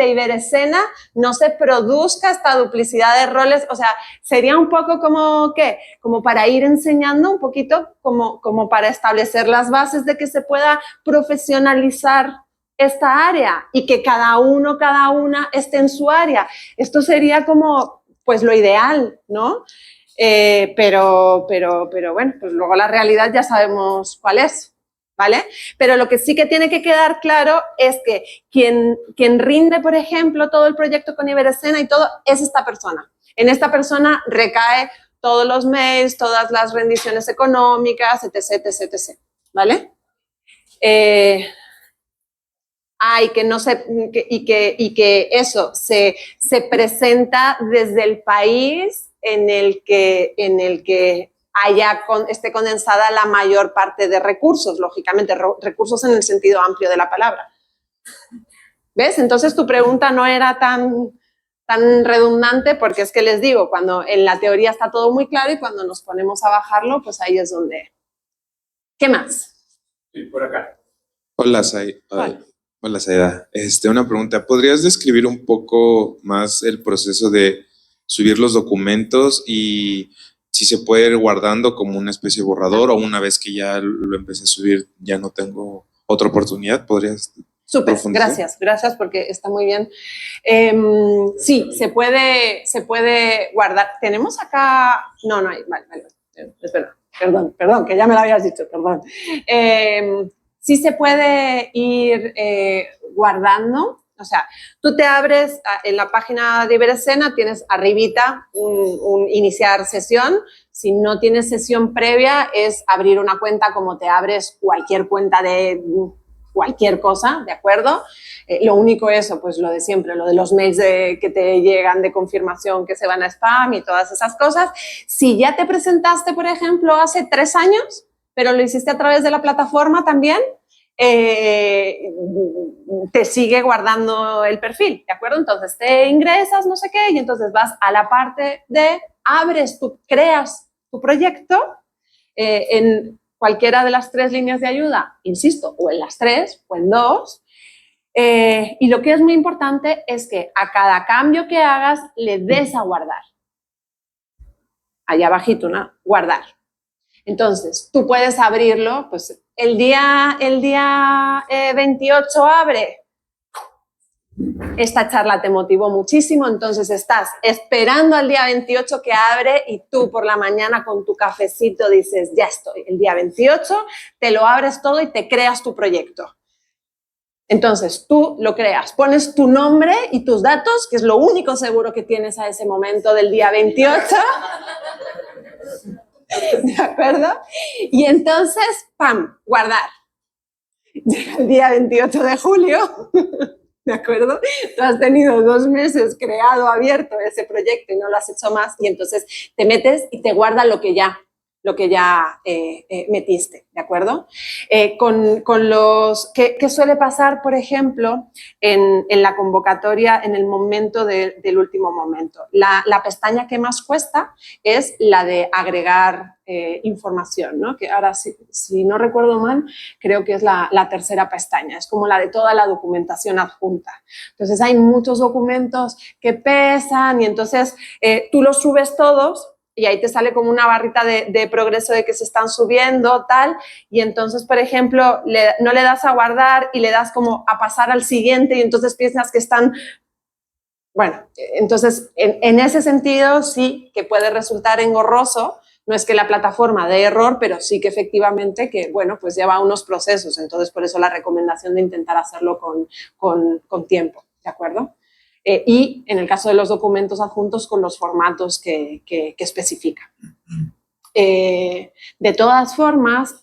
Iberescena no se produzca esta duplicidad de roles. O sea, sería un poco como, ¿qué? Como para ir enseñando un poquito, como para establecer las bases de que se pueda profesionalizar esta área y que cada una esté en su área. Esto sería como, pues lo ideal, ¿no? Pero bueno, pues luego la realidad ya sabemos cuál es, ¿vale? Pero lo que sí que tiene que quedar claro es que quien rinde, por ejemplo, todo el proyecto con Iberescena y todo, es esta persona. En esta persona recae todos los mails, todas las rendiciones económicas, etc., ¿vale? y que no se, y que eso se presenta desde el país en el que esté condensada la mayor parte de recursos, lógicamente, recursos en el sentido amplio de la palabra. ¿Ves? Entonces tu pregunta no era tan redundante, porque es que les digo, cuando en la teoría está todo muy claro y cuando nos ponemos a bajarlo, pues ahí es donde... ¿Qué más? Sí, por acá. Hola, Saida. Una pregunta. ¿Podrías describir un poco más el proceso de subir los documentos y si se puede ir guardando como una especie de borrador, o una vez que ya lo empecé a subir ya no tengo otra oportunidad? ¿Podrías...? Súper, gracias porque está muy bien. Sí, se puede guardar. Tenemos acá... No hay, vale. Espera, perdón, que ya me lo habías dicho, perdón. Sí se puede ir guardando. O sea, tú te abres en la página de Iberescena, tienes arribita un iniciar sesión. Si no tienes sesión previa, es abrir una cuenta como te abres cualquier cuenta de cualquier cosa, ¿de acuerdo? Lo único eso, pues lo de siempre, lo de los mails que te llegan de confirmación que se van a spam y todas esas cosas. Si ya te presentaste, por ejemplo, hace 3 años, pero lo hiciste a través de la plataforma también, te sigue guardando el perfil, ¿de acuerdo? Entonces te ingresas, no sé qué, y entonces vas a la parte de creas tu proyecto en cualquiera de las 3 líneas de ayuda, insisto, o en las 3 o en 2. Y lo que es muy importante es que a cada cambio que hagas le des a guardar. Allá abajito, ¿no? Guardar. Entonces, tú puedes abrirlo, pues el día 28 abre. Esta charla te motivó muchísimo, entonces estás esperando al día 28 que abre y tú por la mañana con tu cafecito dices, ya estoy, el día 28, te lo abres todo y te creas tu proyecto. Entonces tú lo creas, pones tu nombre y tus datos, que es lo único seguro que tienes a ese momento del día 28. ¿De acuerdo? Y entonces, ¡pam!, guardar. Llega el día 28 de julio. ¿De acuerdo? Tú has tenido 2 meses creado, abierto ese proyecto y no lo has hecho más, y entonces te metes y te guarda lo que ya metiste, ¿de acuerdo? Con los... ¿Qué suele pasar, por ejemplo, en la convocatoria en el momento del último momento? La pestaña que más cuesta es la de agregar información, ¿no? Que ahora, si no recuerdo mal, creo que es la tercera pestaña, es como la de toda la documentación adjunta. Entonces hay muchos documentos que pesan y entonces tú los subes todos y ahí te sale como una barrita de progreso de que se están subiendo, tal, y entonces, por ejemplo, no le das a guardar y le das como a pasar al siguiente y entonces piensas que están... Bueno, entonces, en ese sentido sí que puede resultar engorroso. No es que la plataforma dé error, pero sí que efectivamente que, bueno, pues lleva unos procesos. Entonces, por eso la recomendación de intentar hacerlo con tiempo, ¿de acuerdo? Y en el caso de los documentos adjuntos, con los formatos que especifica. De todas formas,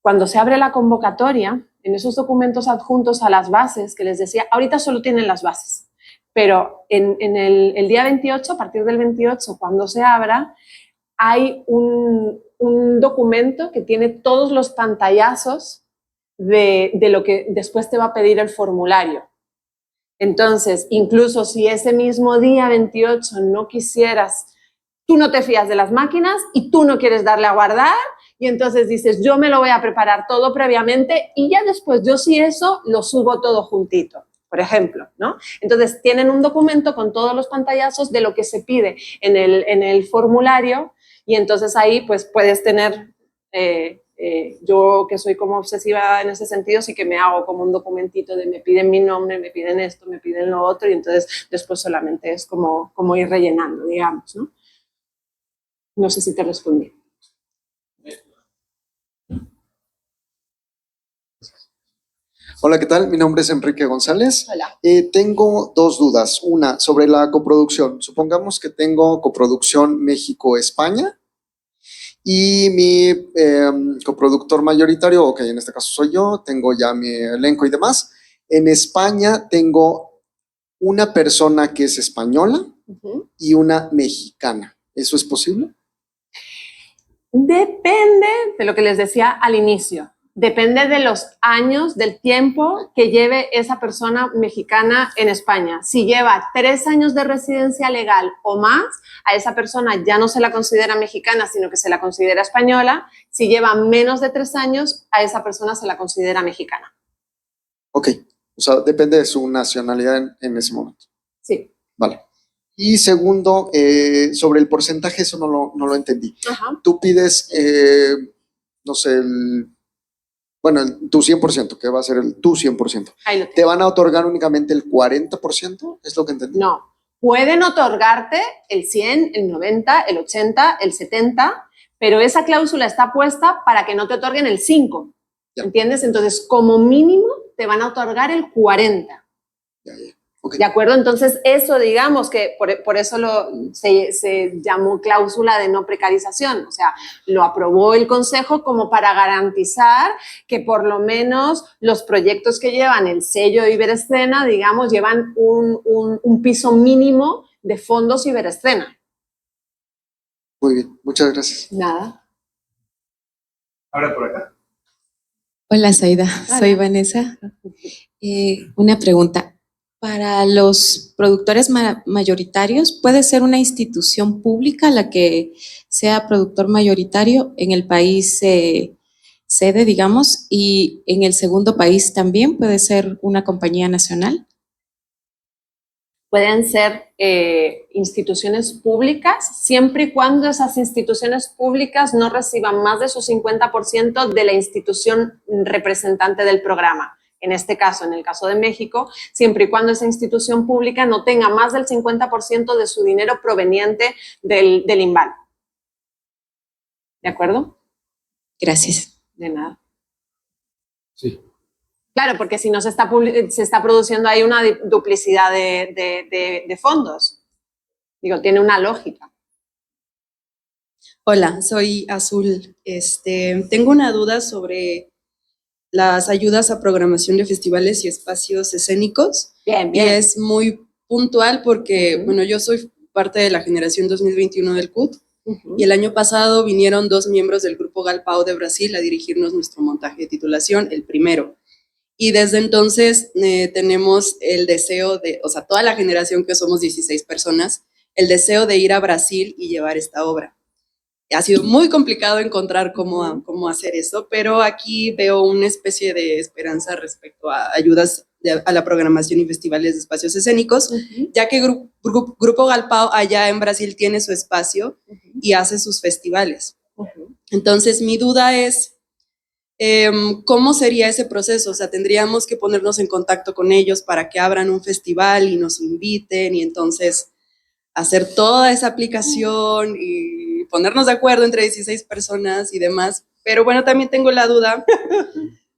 cuando se abre la convocatoria, en esos documentos adjuntos a las bases que les decía, ahorita solo tienen las bases, pero en el día 28, a partir del 28, cuando se abra, hay un documento que tiene todos los pantallazos de lo que después te va a pedir el formulario. Entonces, incluso si ese mismo día 28 no quisieras, tú no te fías de las máquinas y tú no quieres darle a guardar, y entonces dices, yo me lo voy a preparar todo previamente y ya después yo sí eso lo subo todo juntito, por ejemplo, ¿no? Entonces tienen un documento con todos los pantallazos de lo que se pide en el formulario, y entonces ahí pues puedes tener, yo que soy como obsesiva en ese sentido, sí que me hago como un documentito de me piden mi nombre, me piden esto, me piden lo otro, y entonces después solamente es como ir rellenando, digamos, ¿no? No sé si te respondí. Hola, ¿qué tal? Mi nombre es Enrique González. Hola. Tengo 2 dudas. Una, sobre la coproducción. Supongamos que tengo coproducción México-España Y mi coproductor mayoritario, ok, en este caso soy yo, tengo ya mi elenco y demás. En España tengo una persona que es española y una mexicana. ¿Eso es posible? Depende de lo que les decía al inicio. Depende de los años, del tiempo que lleve esa persona mexicana en España. Si lleva 3 años de residencia legal o más, a esa persona ya no se la considera mexicana, sino que se la considera española. Si lleva menos de 3 años, a esa persona se la considera mexicana. Ok, o sea, depende de su nacionalidad en ese momento. Sí. Vale. Y segundo, sobre el porcentaje, eso no lo entendí. Ajá. Tú pides, no sé, tu 100%, que va a ser tu 100%. Ahí lo tengo. ¿Te van a otorgar únicamente el 40%? ¿Es lo que entendí? No. Pueden otorgarte el 100, el 90, el 80, el 70, pero esa cláusula está puesta para que no te otorguen el 5. Ya. ¿Entiendes? Entonces, como mínimo, te van a otorgar el 40. Ya. Okay. ¿De acuerdo? Entonces, eso, digamos que por eso se llamó cláusula de no precarización. O sea, lo aprobó el Consejo como para garantizar que por lo menos los proyectos que llevan el sello Iberescena, digamos, llevan un piso mínimo de fondos Iberescena. Muy bien, muchas gracias. Nada. Ahora por acá. Hola, Zaida. Soy Vanessa. Una pregunta. Para los productores mayoritarios, ¿puede ser una institución pública la que sea productor mayoritario en el país sede, digamos, y en el segundo país también puede ser una compañía nacional? Pueden ser instituciones públicas siempre y cuando esas instituciones públicas no reciban más de su 50% de la institución representante del programa. En este caso, en el caso de México, siempre y cuando esa institución pública no tenga más del 50% de su dinero proveniente del INVAL. ¿De acuerdo? Gracias. De nada. Sí. Claro, porque si no se está produciendo ahí una duplicidad de fondos. Digo, tiene una lógica. Hola, soy Azul. Tengo una duda sobre las ayudas a programación de festivales y espacios escénicos. Bien. Y es muy puntual porque, bueno, yo soy parte de la generación 2021 del CUT y el año pasado vinieron 2 miembros del grupo Galpao de Brasil a dirigirnos nuestro montaje de titulación, el primero. Y desde entonces tenemos el deseo o sea, toda la generación que somos 16 personas, el deseo de ir a Brasil y llevar esta obra. Ha sido muy complicado encontrar cómo hacer eso, pero aquí veo una especie de esperanza respecto a ayudas a la programación y festivales de espacios escénicos, ya que Grupo Galpao allá en Brasil tiene su espacio y hace sus festivales. Entonces, mi duda es, ¿cómo sería ese proceso? O sea, ¿tendríamos que ponernos en contacto con ellos para que abran un festival y nos inviten y entonces hacer toda esa aplicación y ponernos de acuerdo entre 16 personas y demás? Pero bueno, también tengo la duda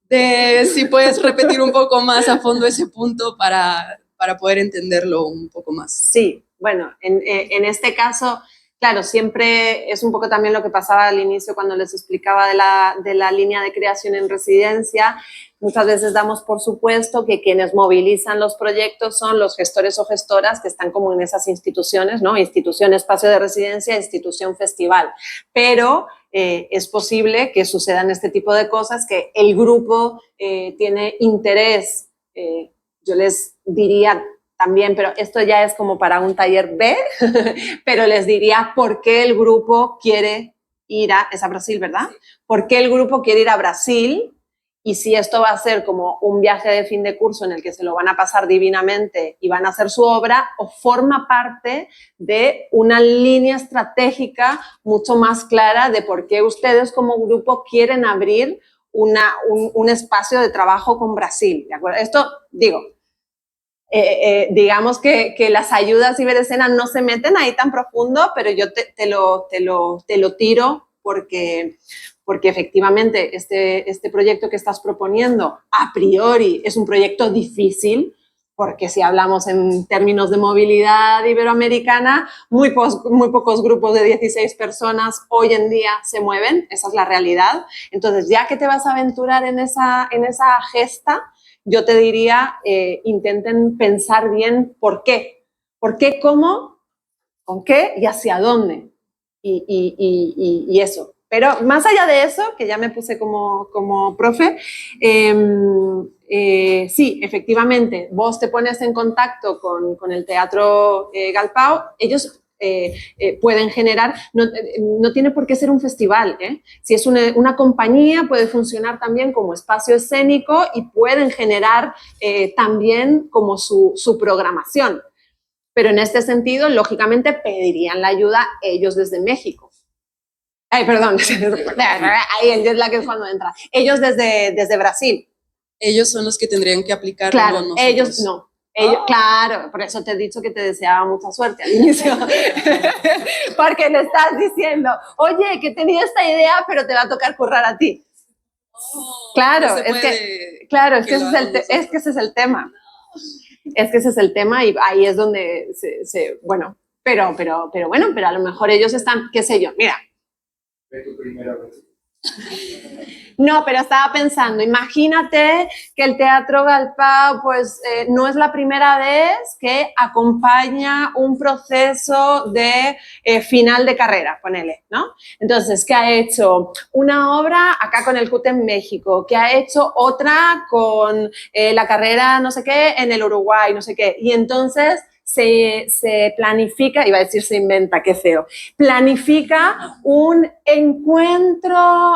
de si puedes repetir un poco más a fondo ese punto para poder entenderlo un poco más. Sí, bueno, en este caso, claro, siempre es un poco también lo que pasaba al inicio cuando les explicaba de la línea de creación en residencia. Muchas veces damos por supuesto que quienes movilizan los proyectos son los gestores o gestoras que están como en esas instituciones, ¿no? Institución espacio de residencia, institución festival. Pero es posible que sucedan este tipo de cosas, que el grupo tiene interés, yo les diría también, pero esto ya es como para un taller B, pero les diría por qué el grupo quiere ir es a Brasil, ¿verdad? ¿Por qué el grupo quiere ir a Brasil? Y si esto va a ser como un viaje de fin de curso en el que se lo van a pasar divinamente y van a hacer su obra, o forma parte de una línea estratégica mucho más clara de por qué ustedes como grupo quieren abrir un espacio de trabajo con Brasil, ¿de acuerdo? Esto, digo, digamos que las ayudas Iberescena no se meten ahí tan profundo, pero yo te lo tiro porque efectivamente este proyecto que estás proponiendo a priori es un proyecto difícil, porque si hablamos en términos de movilidad iberoamericana, muy pocos grupos de 16 personas hoy en día se mueven, esa es la realidad. Entonces, ya que te vas a aventurar en esa gesta, yo te diría, intenten pensar bien por qué, cómo, con qué y hacia dónde, y eso. Pero más allá de eso, que ya me puse como profe, sí, efectivamente, vos te pones en contacto con el Teatro Galpao, ellos pueden generar, no tiene por qué ser un festival, ¿eh? Si es una compañía, puede funcionar también como espacio escénico y pueden generar también como su programación. Pero en este sentido, lógicamente, pedirían la ayuda ellos desde México. Ay, perdón, ahí es la que es cuando entra. Ellos desde Brasil. Ellos son los que tendrían que aplicar. Claro, no ellos no. Ellos, Claro, por eso te he dicho que te deseaba mucha suerte al inicio. Porque le estás diciendo, oye, que tenía esta idea, pero te va a tocar currar a ti. Claro, no es que ese es el tema. Es que ese es el tema y ahí es donde bueno, pero bueno, pero a lo mejor ellos están, qué sé yo, mira. ¿Fue tu primera vez? No, pero estaba pensando, imagínate que el Teatro Galpao pues no es la primera vez que acompaña un proceso de final de carrera, ponele, ¿no? Entonces, que ha hecho una obra acá con el CUT en México, que ha hecho otra con la carrera no sé qué en el Uruguay, no sé qué, y entonces se planifica, iba a decir se inventa, qué feo, planifica un encuentro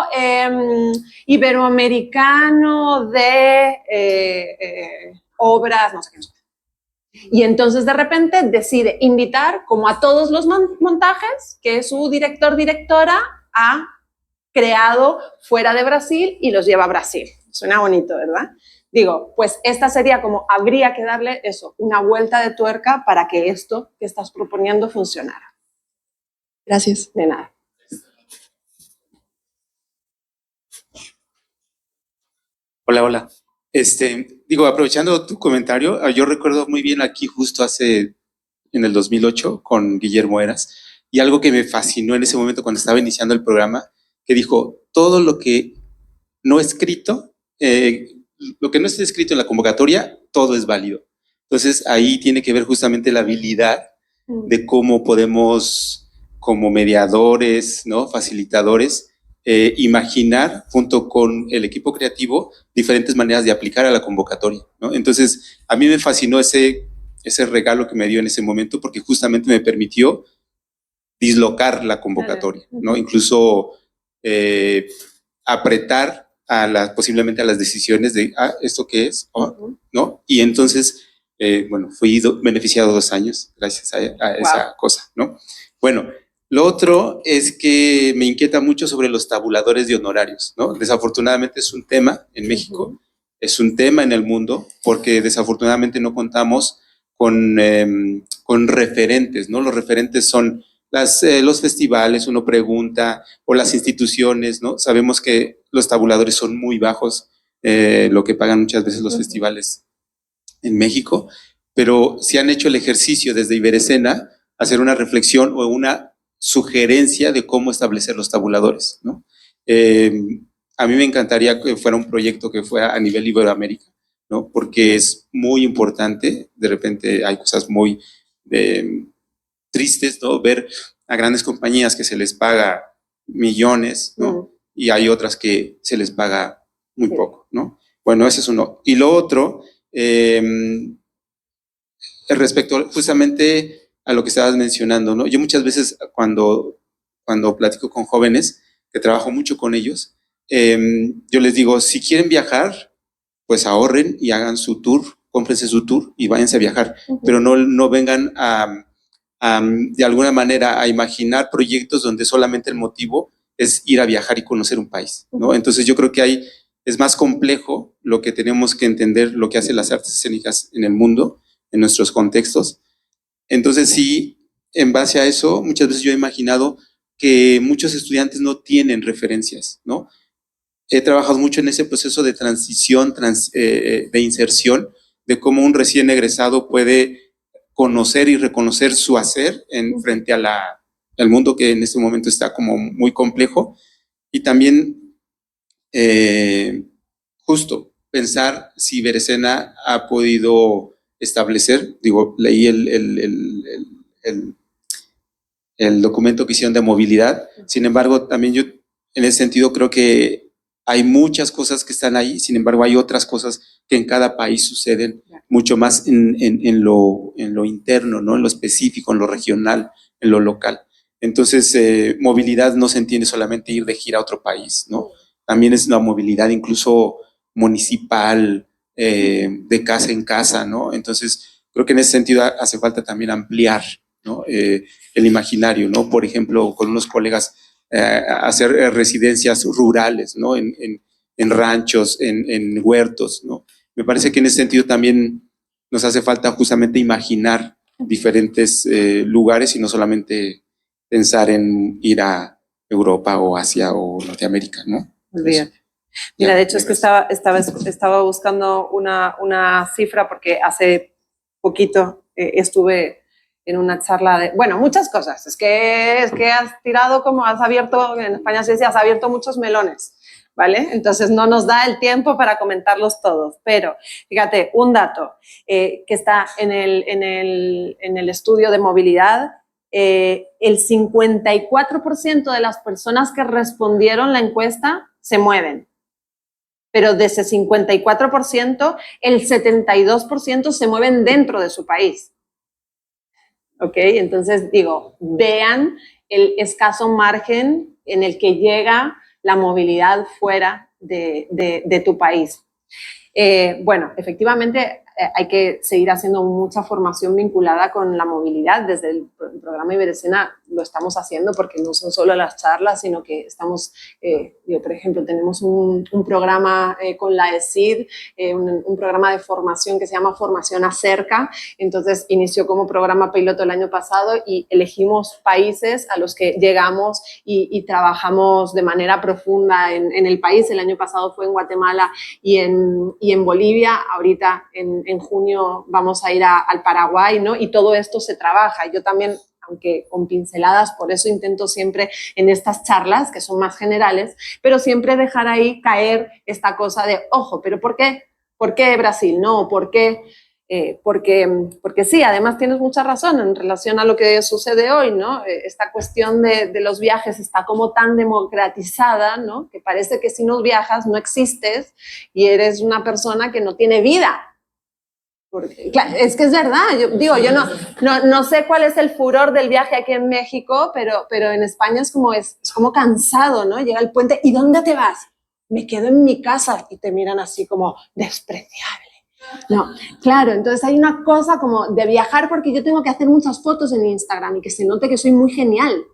iberoamericano de obras, no sé qué. Y entonces de repente decide invitar como a todos los montajes que su directora ha creado fuera de Brasil y los lleva a Brasil. Suena bonito, ¿verdad? Digo, pues esta sería como, habría que darle eso, una vuelta de tuerca para que esto que estás proponiendo funcionara. Gracias. De nada. Hola. Aprovechando tu comentario, yo recuerdo muy bien aquí justo en el 2008 con Guillermo Heras, y algo que me fascinó en ese momento cuando estaba iniciando el programa, que dijo, todo lo que no escrito, lo que no esté escrito en la convocatoria, todo es válido. Entonces ahí tiene que ver justamente la habilidad de cómo podemos, como mediadores, ¿no? Facilitadores, imaginar junto con el equipo creativo diferentes maneras de aplicar a la convocatoria, ¿no? Entonces, a mí me fascinó ese regalo que me dio en ese momento porque justamente me permitió dislocar la convocatoria, ¿no? Incluso apretar posiblemente a las decisiones de, ¿esto qué es? ¿No? Y entonces, fui beneficiado 2 años gracias a esa cosa, ¿no? Bueno, lo otro es que me inquieta mucho sobre los tabuladores de honorarios, ¿no? Desafortunadamente es un tema en México, es un tema en el mundo, porque desafortunadamente no contamos con referentes, ¿no? Los referentes son los festivales, uno pregunta, o las instituciones, ¿no? Sabemos que los tabuladores son muy bajos, lo que pagan muchas veces los festivales en México, pero si han hecho el ejercicio desde Iberescena, hacer una reflexión o una sugerencia de cómo establecer los tabuladores, ¿no? A mí me encantaría que fuera un proyecto que fuera a nivel Iberoamérica, ¿no? Porque es muy importante, de repente hay cosas muy tristes, ¿no? Ver a grandes compañías que se les paga millones, ¿no? Y hay otras que se les paga muy poco, ¿no? Bueno, ese es uno. Y lo otro, respecto justamente a lo que estabas mencionando, ¿no? Yo muchas veces cuando platico con jóvenes, que trabajo mucho con ellos, yo les digo, si quieren viajar, pues ahorren y hagan su tour, cómprense su tour y váyanse a viajar, pero no vengan de alguna manera a imaginar proyectos donde solamente el motivo es ir a viajar y conocer un país, ¿no? Entonces yo creo que es más complejo lo que tenemos que entender, lo que hacen las artes escénicas en el mundo, en nuestros contextos. Entonces sí, en base a eso, muchas veces yo he imaginado que muchos estudiantes no tienen referencias, ¿no? He trabajado mucho en ese proceso de transición, de inserción, de cómo un recién egresado puede conocer y reconocer su hacer frente al mundo que en este momento está como muy complejo. Y también justo pensar si Berecena ha podido establecer, digo, leí el documento que hicieron de movilidad, sin embargo, también yo en ese sentido creo que hay muchas cosas que están ahí, sin embargo, hay otras cosas que en cada país suceden mucho más en lo interno, ¿no? En lo específico, en lo regional, en lo local. Entonces, movilidad no se entiende solamente ir de gira a otro país, ¿no? También es una movilidad incluso municipal, de casa en casa, ¿no? Entonces, creo que en ese sentido hace falta también ampliar, ¿no? El imaginario, ¿no? Por ejemplo, con unos colegas, hacer residencias rurales, ¿no? En ranchos, en huertos, ¿no? Me parece que en ese sentido también nos hace falta justamente imaginar diferentes lugares y no solamente pensar en ir a Europa o Asia o Norteamérica, ¿no? Muy bien. Mira, de hecho es que estaba buscando una cifra porque hace poquito estuve en una charla de, bueno, muchas cosas. Es que has tirado como, has abierto, en España se dice, has abierto muchos melones, ¿vale? Entonces no nos da el tiempo para comentarlos todos. Pero fíjate, un dato que está en el estudio de movilidad. El 54% de las personas que respondieron la encuesta se mueven. Pero de ese 54%, el 72% se mueven dentro de su país. ¿Ok? Entonces, digo, vean el escaso margen en el que llega la movilidad fuera de tu país. Bueno, efectivamente hay que seguir haciendo mucha formación vinculada con la movilidad. Desde el programa Iberescena lo estamos haciendo porque no son solo las charlas, sino que estamos, por ejemplo, tenemos un programa con la ESID, un programa de formación que se llama Formación Acerca. Entonces inició como programa piloto el año pasado y elegimos países a los que llegamos y trabajamos de manera profunda en el país. El año pasado fue en Guatemala y en Bolivia. Ahorita en junio vamos a ir al Paraguay, ¿no? Y todo esto se trabaja. Yo también, aunque con pinceladas, por eso intento siempre en estas charlas, que son más generales, pero siempre dejar ahí caer esta cosa de, ojo, ¿pero por qué? ¿Por qué Brasil? ¿No? ¿Por qué? Porque sí, además tienes mucha razón en relación a lo que sucede hoy, ¿no? Esta cuestión de los viajes está como tan democratizada, ¿no? Que parece que si no viajas no existes y eres una persona que no tiene vida. Porque, claro, es que es verdad, yo no sé cuál es el furor del viaje aquí en México, pero en España es como cansado, ¿no? Llega el puente, ¿y dónde te vas? Me quedo en mi casa y te miran así como despreciable. No, claro, entonces hay una cosa como de viajar porque yo tengo que hacer muchas fotos en Instagram y que se note que soy muy genial.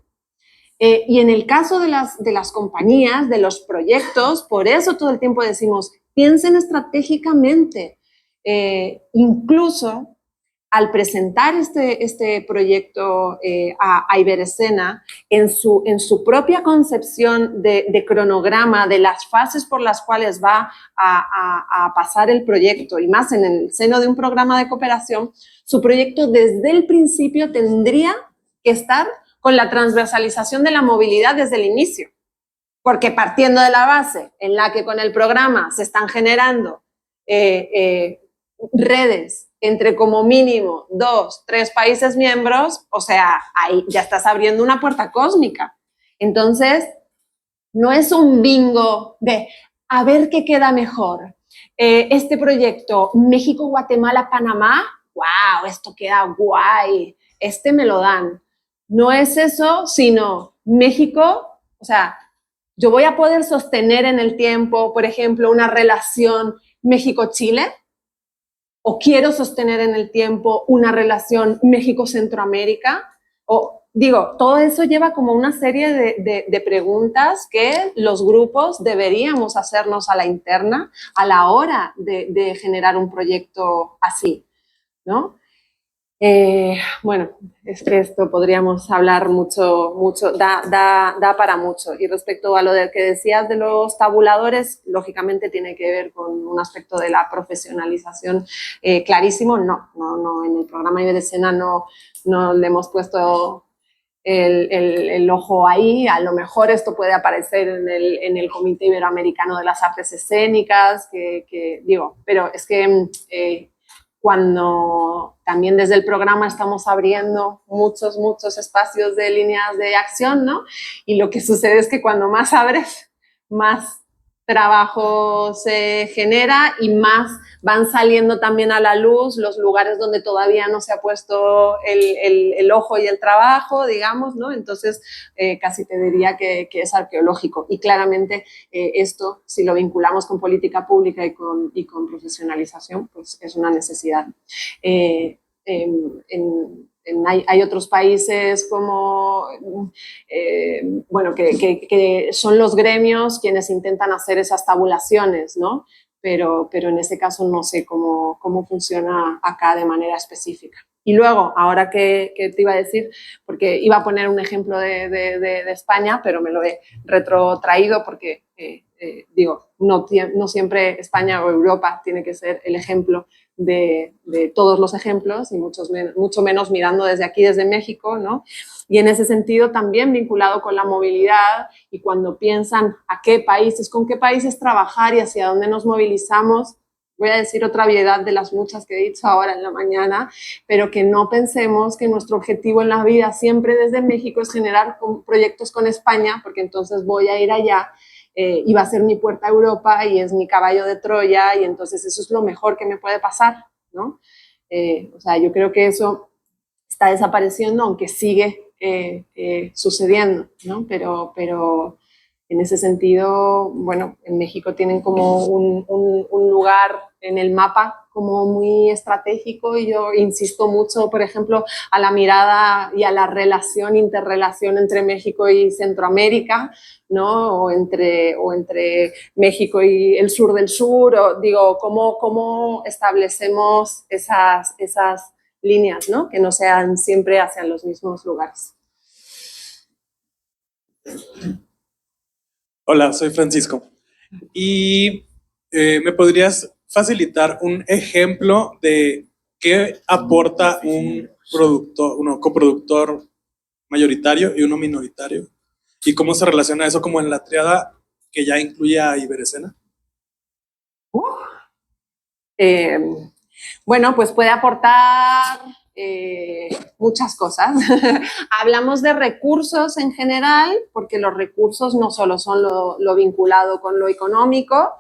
Y en el caso de las compañías, de los proyectos, por eso todo el tiempo decimos, piensen estratégicamente. Incluso al presentar este proyecto a Iberescena, en su propia concepción de cronograma, de las fases por las cuales va a pasar el proyecto, y más en el seno de un programa de cooperación, su proyecto desde el principio tendría que estar con la transversalización de la movilidad desde el inicio. Porque partiendo de la base en la que con el programa se están generando redes entre como mínimo 2, 3 países miembros, o sea, ahí ya estás abriendo una puerta cósmica. Entonces, no es un bingo de a ver qué queda mejor. Este proyecto México, Guatemala, Panamá, wow, esto queda guay, este me lo dan. No es eso, sino México, o sea, yo voy a poder sostener en el tiempo, por ejemplo, una relación México-Chile, o quiero sostener en el tiempo una relación México-Centroamérica, o digo, todo eso lleva como una serie de preguntas que los grupos deberíamos hacernos a la interna a la hora de generar un proyecto así, ¿no? Bueno, es que esto podríamos hablar mucho, da para mucho. Y respecto a lo que decías de los tabuladores, lógicamente tiene que ver con un aspecto de la profesionalización clarísimo. No, en el programa Iberescena no le hemos puesto el ojo ahí. A lo mejor esto puede aparecer en el Comité Iberoamericano de las Artes Escénicas, pero es que cuando también desde el programa estamos abriendo muchos espacios de líneas de acción, ¿no? Y lo que sucede es que cuando más abres, más trabajo se genera y más van saliendo también a la luz los lugares donde todavía no se ha puesto el ojo y el trabajo, digamos, ¿no? Entonces, casi te diría que es arqueológico. Y claramente esto, si lo vinculamos con política pública y con profesionalización, pues es una necesidad. Hay otros países como, bueno, que son los gremios quienes intentan hacer esas tabulaciones, ¿no? Pero en ese caso no sé cómo funciona acá de manera específica. Y luego, ahora que te iba a decir, porque iba a poner un ejemplo de España, pero me lo he retrotraído porque, no siempre España o Europa tiene que ser el ejemplo de todos los ejemplos y mucho menos mirando desde aquí, desde México, ¿no? Y en ese sentido también vinculado con la movilidad y cuando piensan a qué países, con qué países trabajar y hacia dónde nos movilizamos, voy a decir otra obviedad de las muchas que he dicho ahora en la mañana, pero que no pensemos que nuestro objetivo en la vida siempre desde México es generar proyectos con España, porque entonces voy a ir allá y va a ser mi puerta a Europa y es mi caballo de Troya y entonces eso es lo mejor que me puede pasar, ¿no? O sea, yo creo que eso está desapareciendo, aunque sigue sucediendo, ¿no? Pero en ese sentido, bueno, en México tienen como un lugar en el mapa como muy estratégico y yo insisto mucho, por ejemplo, a la mirada y a la interrelación entre México y Centroamérica, ¿no? O entre México y el sur del sur, o digo, cómo establecemos esas líneas, ¿no? Que no sean siempre hacia los mismos lugares. Hola, soy Francisco. Y ¿me podrías facilitar un ejemplo de qué aporta un coproductor mayoritario y uno minoritario? ¿Y cómo se relaciona eso como en la triada que ya incluye a Iberescena? Bueno, pues puede aportar muchas cosas. Hablamos de recursos en general, porque los recursos no solo son lo vinculado con lo económico,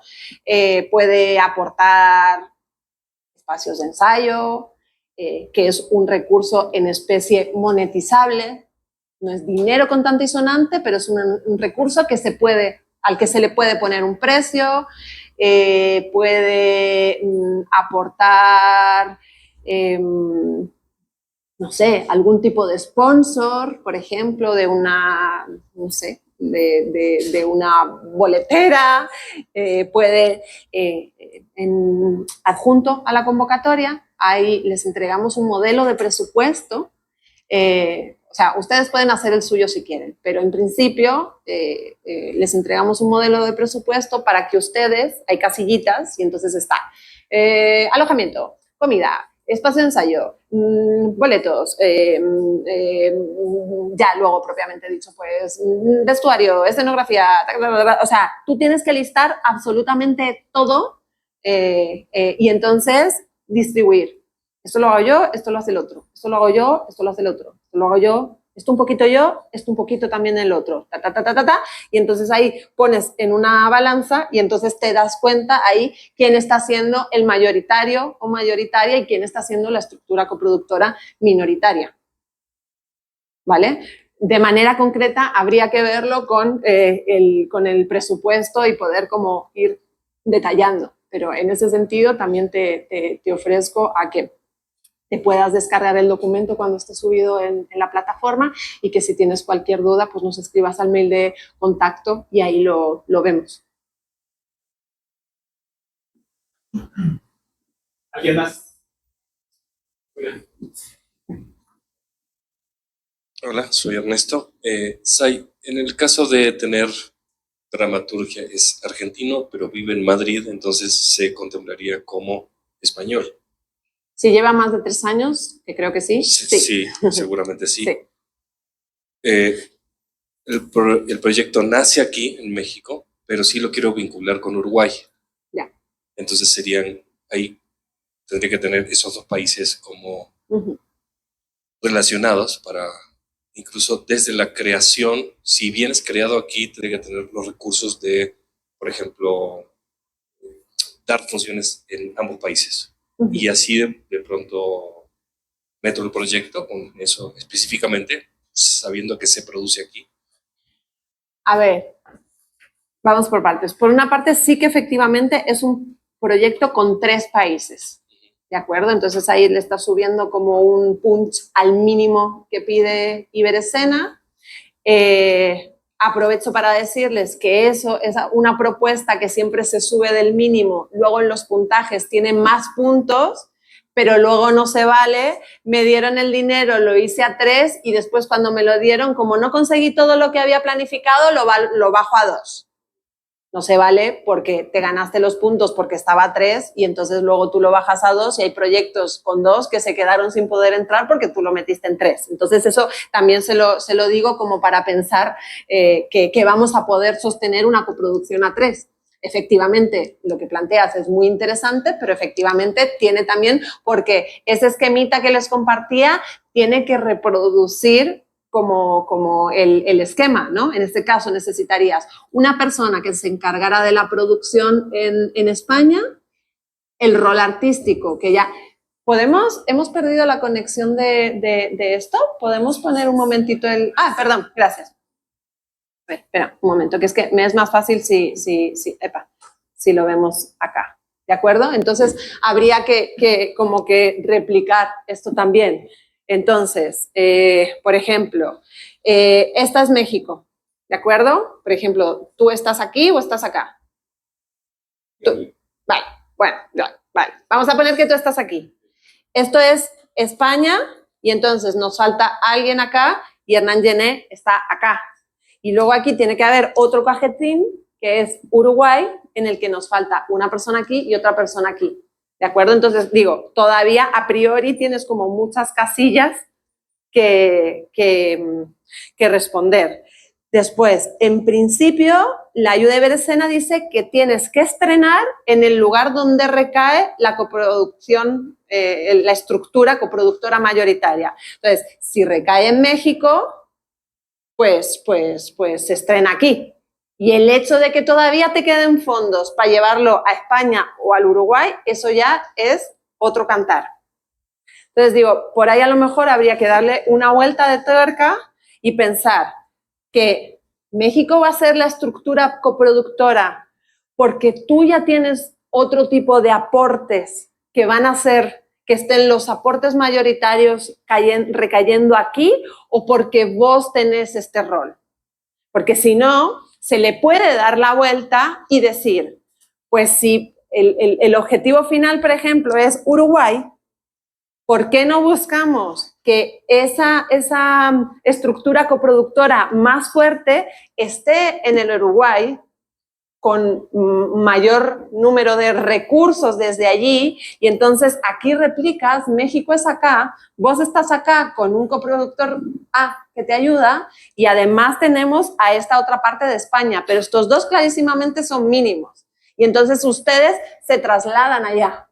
puede aportar espacios de ensayo, que es un recurso en especie monetizable, no es dinero contante y sonante, pero es un recurso al que se le puede poner un precio, puede aportar, no sé, algún tipo de sponsor, por ejemplo, de una, no sé, de una boletera, puede, adjunto a la convocatoria, ahí les entregamos un modelo de presupuesto. O sea, ustedes pueden hacer el suyo si quieren, pero en principio les entregamos un modelo de presupuesto para que ustedes, hay casillitas y entonces está alojamiento, comida, espacio de ensayo, boletos, ya luego propiamente dicho, pues vestuario, escenografía, o sea, tú tienes que listar absolutamente todo y entonces distribuir. Esto lo hago yo, esto lo hace el otro. Esto lo hago yo, esto lo hace el otro. Esto lo hago yo, esto un poquito yo, esto un poquito también el otro. Y entonces ahí pones en una balanza y entonces te das cuenta ahí quién está siendo el mayoritario o mayoritaria y quién está siendo la estructura coproductora minoritaria. ¿Vale? De manera concreta habría que verlo con el presupuesto y poder como ir detallando. Pero en ese sentido también te ofrezco a que te puedas descargar el documento cuando esté subido en la plataforma y que si tienes cualquier duda, pues nos escribas al mail de contacto y ahí lo vemos. ¿Alguien más? Hola, soy Ernesto. Sai, en el caso de tener dramaturgia, es argentino, pero vive en Madrid, entonces se contemplaría como español. Si lleva más de 3 años, que creo que sí. Sí, seguramente sí. Sí. El proyecto nace aquí, en México, pero sí lo quiero vincular con Uruguay. Ya. Entonces tendría que tener esos 2 países como relacionados para, incluso desde la creación, si bien es creado aquí, tendría que tener los recursos de, por ejemplo, dar funciones en ambos países. Y así de pronto meto el proyecto con eso específicamente, sabiendo que se produce aquí. A ver, vamos por partes. Por una parte, sí que efectivamente es un proyecto con 3 países, ¿de acuerdo? Entonces ahí le está subiendo como un punch al mínimo que pide Iberescena. Aprovecho para decirles que eso es una propuesta que siempre se sube del mínimo, luego en los puntajes tiene más puntos, pero luego no se vale, me dieron el dinero, lo hice a 3 y después cuando me lo dieron, como no conseguí todo lo que había planificado, lo bajo a 2. No se vale porque te ganaste los puntos porque estaba a 3 y entonces luego tú lo bajas a 2 y hay proyectos con 2 que se quedaron sin poder entrar porque tú lo metiste en 3. Entonces eso también se lo digo como para pensar que vamos a poder sostener una coproducción a 3. Efectivamente, lo que planteas es muy interesante, pero efectivamente tiene también, porque ese esquemita que les compartía tiene que reproducir como el esquema, ¿no? En este caso necesitarías una persona que se encargara de la producción en España, el rol artístico, que ya... ¿Hemos perdido la conexión de esto? ¿Podemos poner un momentito el... Ah, perdón, gracias. Espera, un momento, que es que me es más fácil si lo vemos acá, ¿de acuerdo? Entonces, habría que como que replicar esto también. Entonces, por ejemplo, esta es México, ¿de acuerdo? Por ejemplo, ¿tú estás aquí o estás acá? Vale, bueno, vale. Vamos a poner que tú estás aquí. Esto es España y entonces nos falta alguien acá y Hernán Gené está acá. Y luego aquí tiene que haber otro cajetín que es Uruguay, en el que nos falta una persona aquí y otra persona aquí. ¿De acuerdo? Entonces, digo, todavía a priori tienes como muchas casillas que responder. Después, en principio, la ayuda de Iberescena dice que tienes que estrenar en el lugar donde recae la coproducción, la estructura coproductora mayoritaria. Entonces, si recae en México, pues se estrena aquí. Y el hecho de que todavía te queden fondos para llevarlo a España o al Uruguay, eso ya es otro cantar. Entonces digo, por ahí a lo mejor habría que darle una vuelta de tuerca y pensar que México va a ser la estructura coproductora porque tú ya tienes otro tipo de aportes que van a ser que estén los aportes mayoritarios recayendo aquí o porque vos tenés este rol. Porque si no, se le puede dar la vuelta y decir, pues si el objetivo final, por ejemplo, es Uruguay, ¿por qué no buscamos que esa estructura coproductora más fuerte esté en el Uruguay con mayor número de recursos desde allí y entonces aquí replicas, México es acá, vos estás acá con un coproductor A que te ayuda y además tenemos a esta otra parte de España, pero estos 2 clarísimamente son mínimos y entonces ustedes se trasladan allá.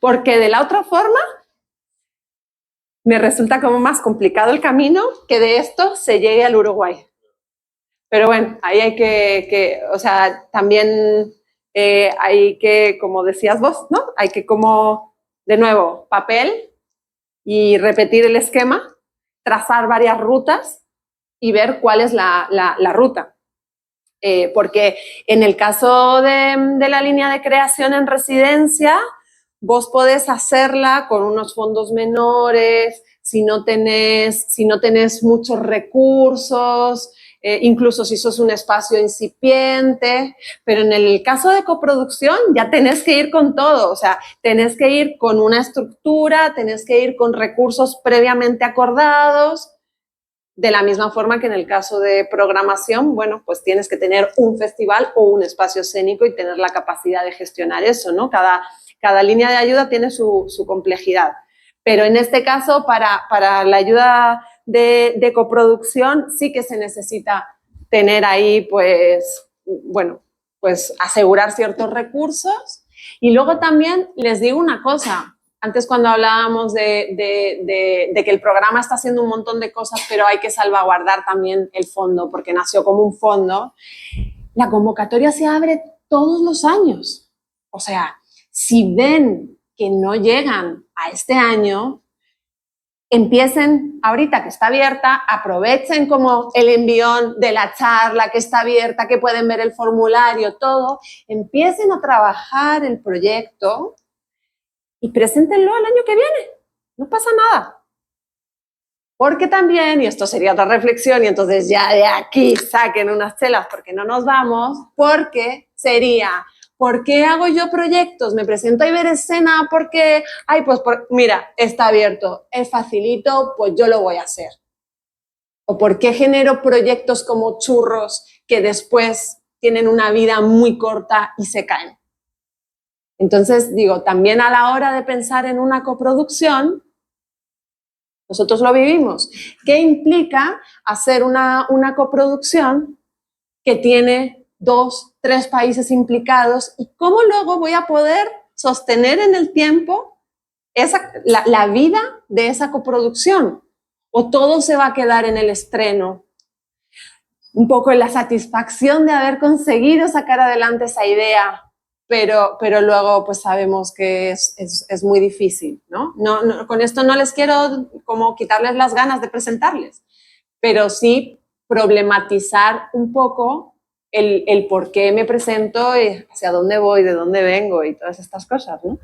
Porque de la otra forma me resulta como más complicado el camino que de esto se llegue al Uruguay. Pero bueno, ahí hay o sea, también hay que, como decías vos, ¿no? Hay que como, de nuevo, papel y repetir el esquema, trazar varias rutas y ver cuál es la ruta. Porque en el caso de la línea de creación en residencia, vos podés hacerla con unos fondos menores, si no tenés muchos recursos, incluso si sos un espacio incipiente, pero en el caso de coproducción ya tenés que ir con todo, o sea, tenés que ir con una estructura, tenés que ir con recursos previamente acordados, de la misma forma que en el caso de programación, bueno, pues tienes que tener un festival o un espacio escénico y tener la capacidad de gestionar eso, ¿no? Cada línea de ayuda tiene su complejidad. Pero en este caso, para la ayuda de coproducción, sí que se necesita tener ahí, pues, bueno, pues asegurar ciertos recursos. Y luego también les digo una cosa. Antes cuando hablábamos de que el programa está haciendo un montón de cosas, pero hay que salvaguardar también el fondo, porque nació como un fondo, la convocatoria se abre todos los años. O sea, si ven que no llegan a este año, empiecen ahorita que está abierta, aprovechen como el envión de la charla que está abierta, que pueden ver el formulario, todo, empiecen a trabajar el proyecto y preséntenlo el año que viene, no pasa nada. Porque también, y esto sería otra reflexión, y entonces ya de aquí saquen unas chelas porque no nos vamos, porque sería, ¿por qué hago yo proyectos? Me presento a Iberescena porque, ay, pues mira, está abierto, es facilito, pues yo lo voy a hacer. ¿O por qué genero proyectos como churros que después tienen una vida muy corta y se caen? Entonces, digo, también a la hora de pensar en una coproducción, nosotros lo vivimos. ¿Qué implica hacer una coproducción que tiene 2, 3 países implicados? ¿Y cómo luego voy a poder sostener en el tiempo la vida de esa coproducción? ¿O todo se va a quedar en el estreno? Un poco en la satisfacción de haber conseguido sacar adelante esa idea, pero luego pues sabemos que es muy difícil, ¿no? No, con esto no les quiero como quitarles las ganas de presentarles, pero sí problematizar un poco el por qué me presento, y hacia dónde voy, de dónde vengo y todas estas cosas, ¿no?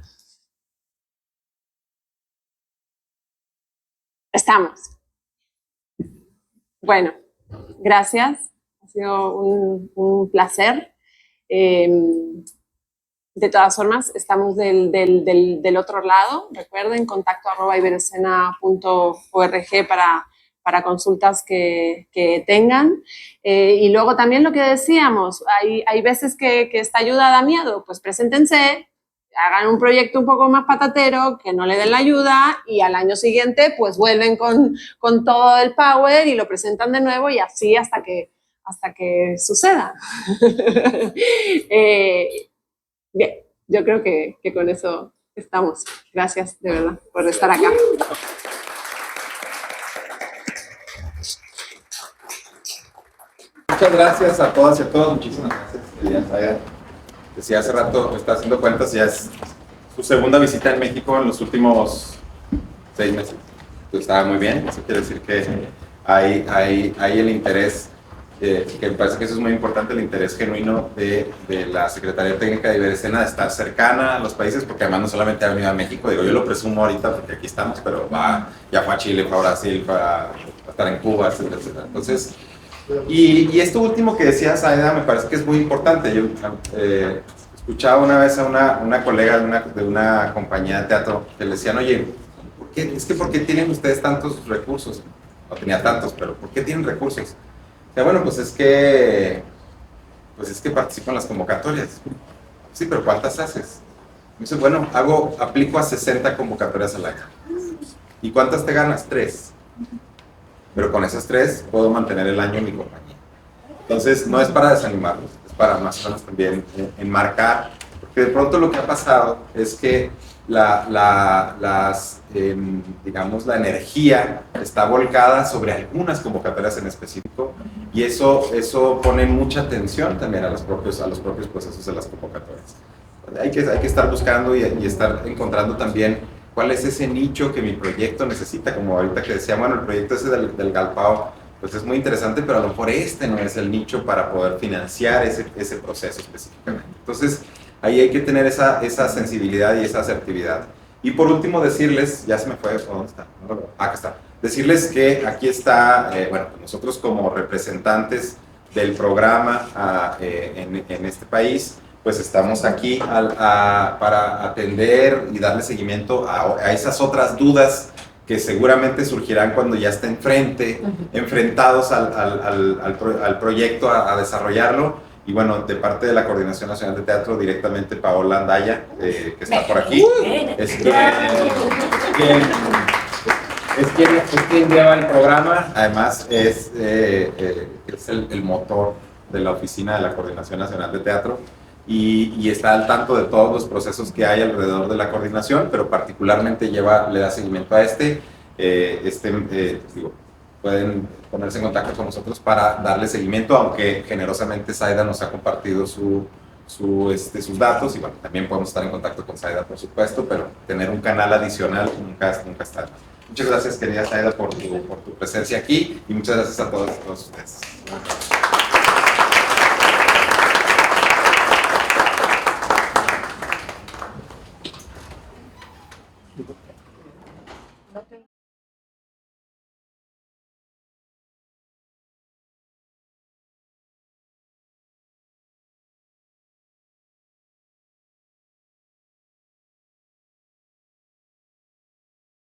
Estamos. Bueno, gracias. Ha sido un placer. De todas formas, estamos del otro lado. Recuerden, contacto@iberescena.org para consultas que tengan. Y luego también lo que decíamos, hay veces que esta ayuda da miedo, pues preséntense, hagan un proyecto un poco más patatero, que no le den la ayuda y al año siguiente pues vuelven con todo el power y lo presentan de nuevo y así hasta que suceda. Bien, yo creo que con eso estamos. Gracias de verdad por estar acá. Muchas gracias a todas y a todos. Muchísimas gracias. Decía hace rato, me está haciendo cuentas, ya es su segunda visita en México en los últimos 6 meses. Entonces estaba muy bien. Eso quiere decir que hay el interés, que me parece que eso es muy importante, el interés genuino de la Secretaría Técnica de Iberescena de estar cercana a los países, porque además no solamente ha venido a México, digo, yo lo presumo ahorita porque aquí estamos, pero ya fue a Chile, fue a Brasil, fue a estar en Cuba, etcétera, etcétera. Entonces, y esto último que decías, Aida, me parece que es muy importante. Yo escuchaba una vez a una colega de una compañía de teatro que le decían, oye, ¿por qué tienen ustedes tantos recursos? No tenía tantos, pero ¿por qué tienen recursos? O sea, bueno, pues es que participo en las convocatorias. Sí, pero ¿cuántas haces? Me dice, bueno, aplico a 60 convocatorias al año. ¿Y cuántas te ganas? 3. Pero con esas 3 puedo mantener el año en mi compañía. Entonces, no es para desanimarlos, es para más o menos también enmarcar, porque de pronto lo que ha pasado es que digamos, la energía está volcada sobre algunas convocatorias en específico, y eso pone mucha tensión también a los propios procesos de las convocatorias. Hay que estar buscando y estar encontrando también cuál es ese nicho que mi proyecto necesita, como ahorita que decía, bueno, el proyecto ese del Galpao, pues es muy interesante, pero a lo mejor este no es el nicho para poder financiar ese proceso específicamente. Entonces, ahí hay que tener esa sensibilidad y esa asertividad. Y por último decirles, ya se me fue, ¿dónde está? Acá está. decirles que aquí está, bueno, nosotros como representantes del programa en este país, pues estamos aquí para atender y darle seguimiento a esas otras dudas que seguramente surgirán cuando ya estén enfrentados al proyecto, a desarrollarlo. Y bueno, de parte de la Coordinación Nacional de Teatro, directamente Paola Andaya, que está por aquí, es quien lleva el programa. Además, es el motor de la oficina de la Coordinación Nacional de Teatro. Y está al tanto de todos los procesos que hay alrededor de la coordinación, pero particularmente le da seguimiento a pueden ponerse en contacto con nosotros para darle seguimiento, aunque generosamente Zaida nos ha compartido sus datos, y bueno, también podemos estar en contacto con Zaida, por supuesto, pero tener un canal adicional nunca está de más. Muchas gracias, querida Zaida, por tu presencia aquí, y muchas gracias a todos ustedes.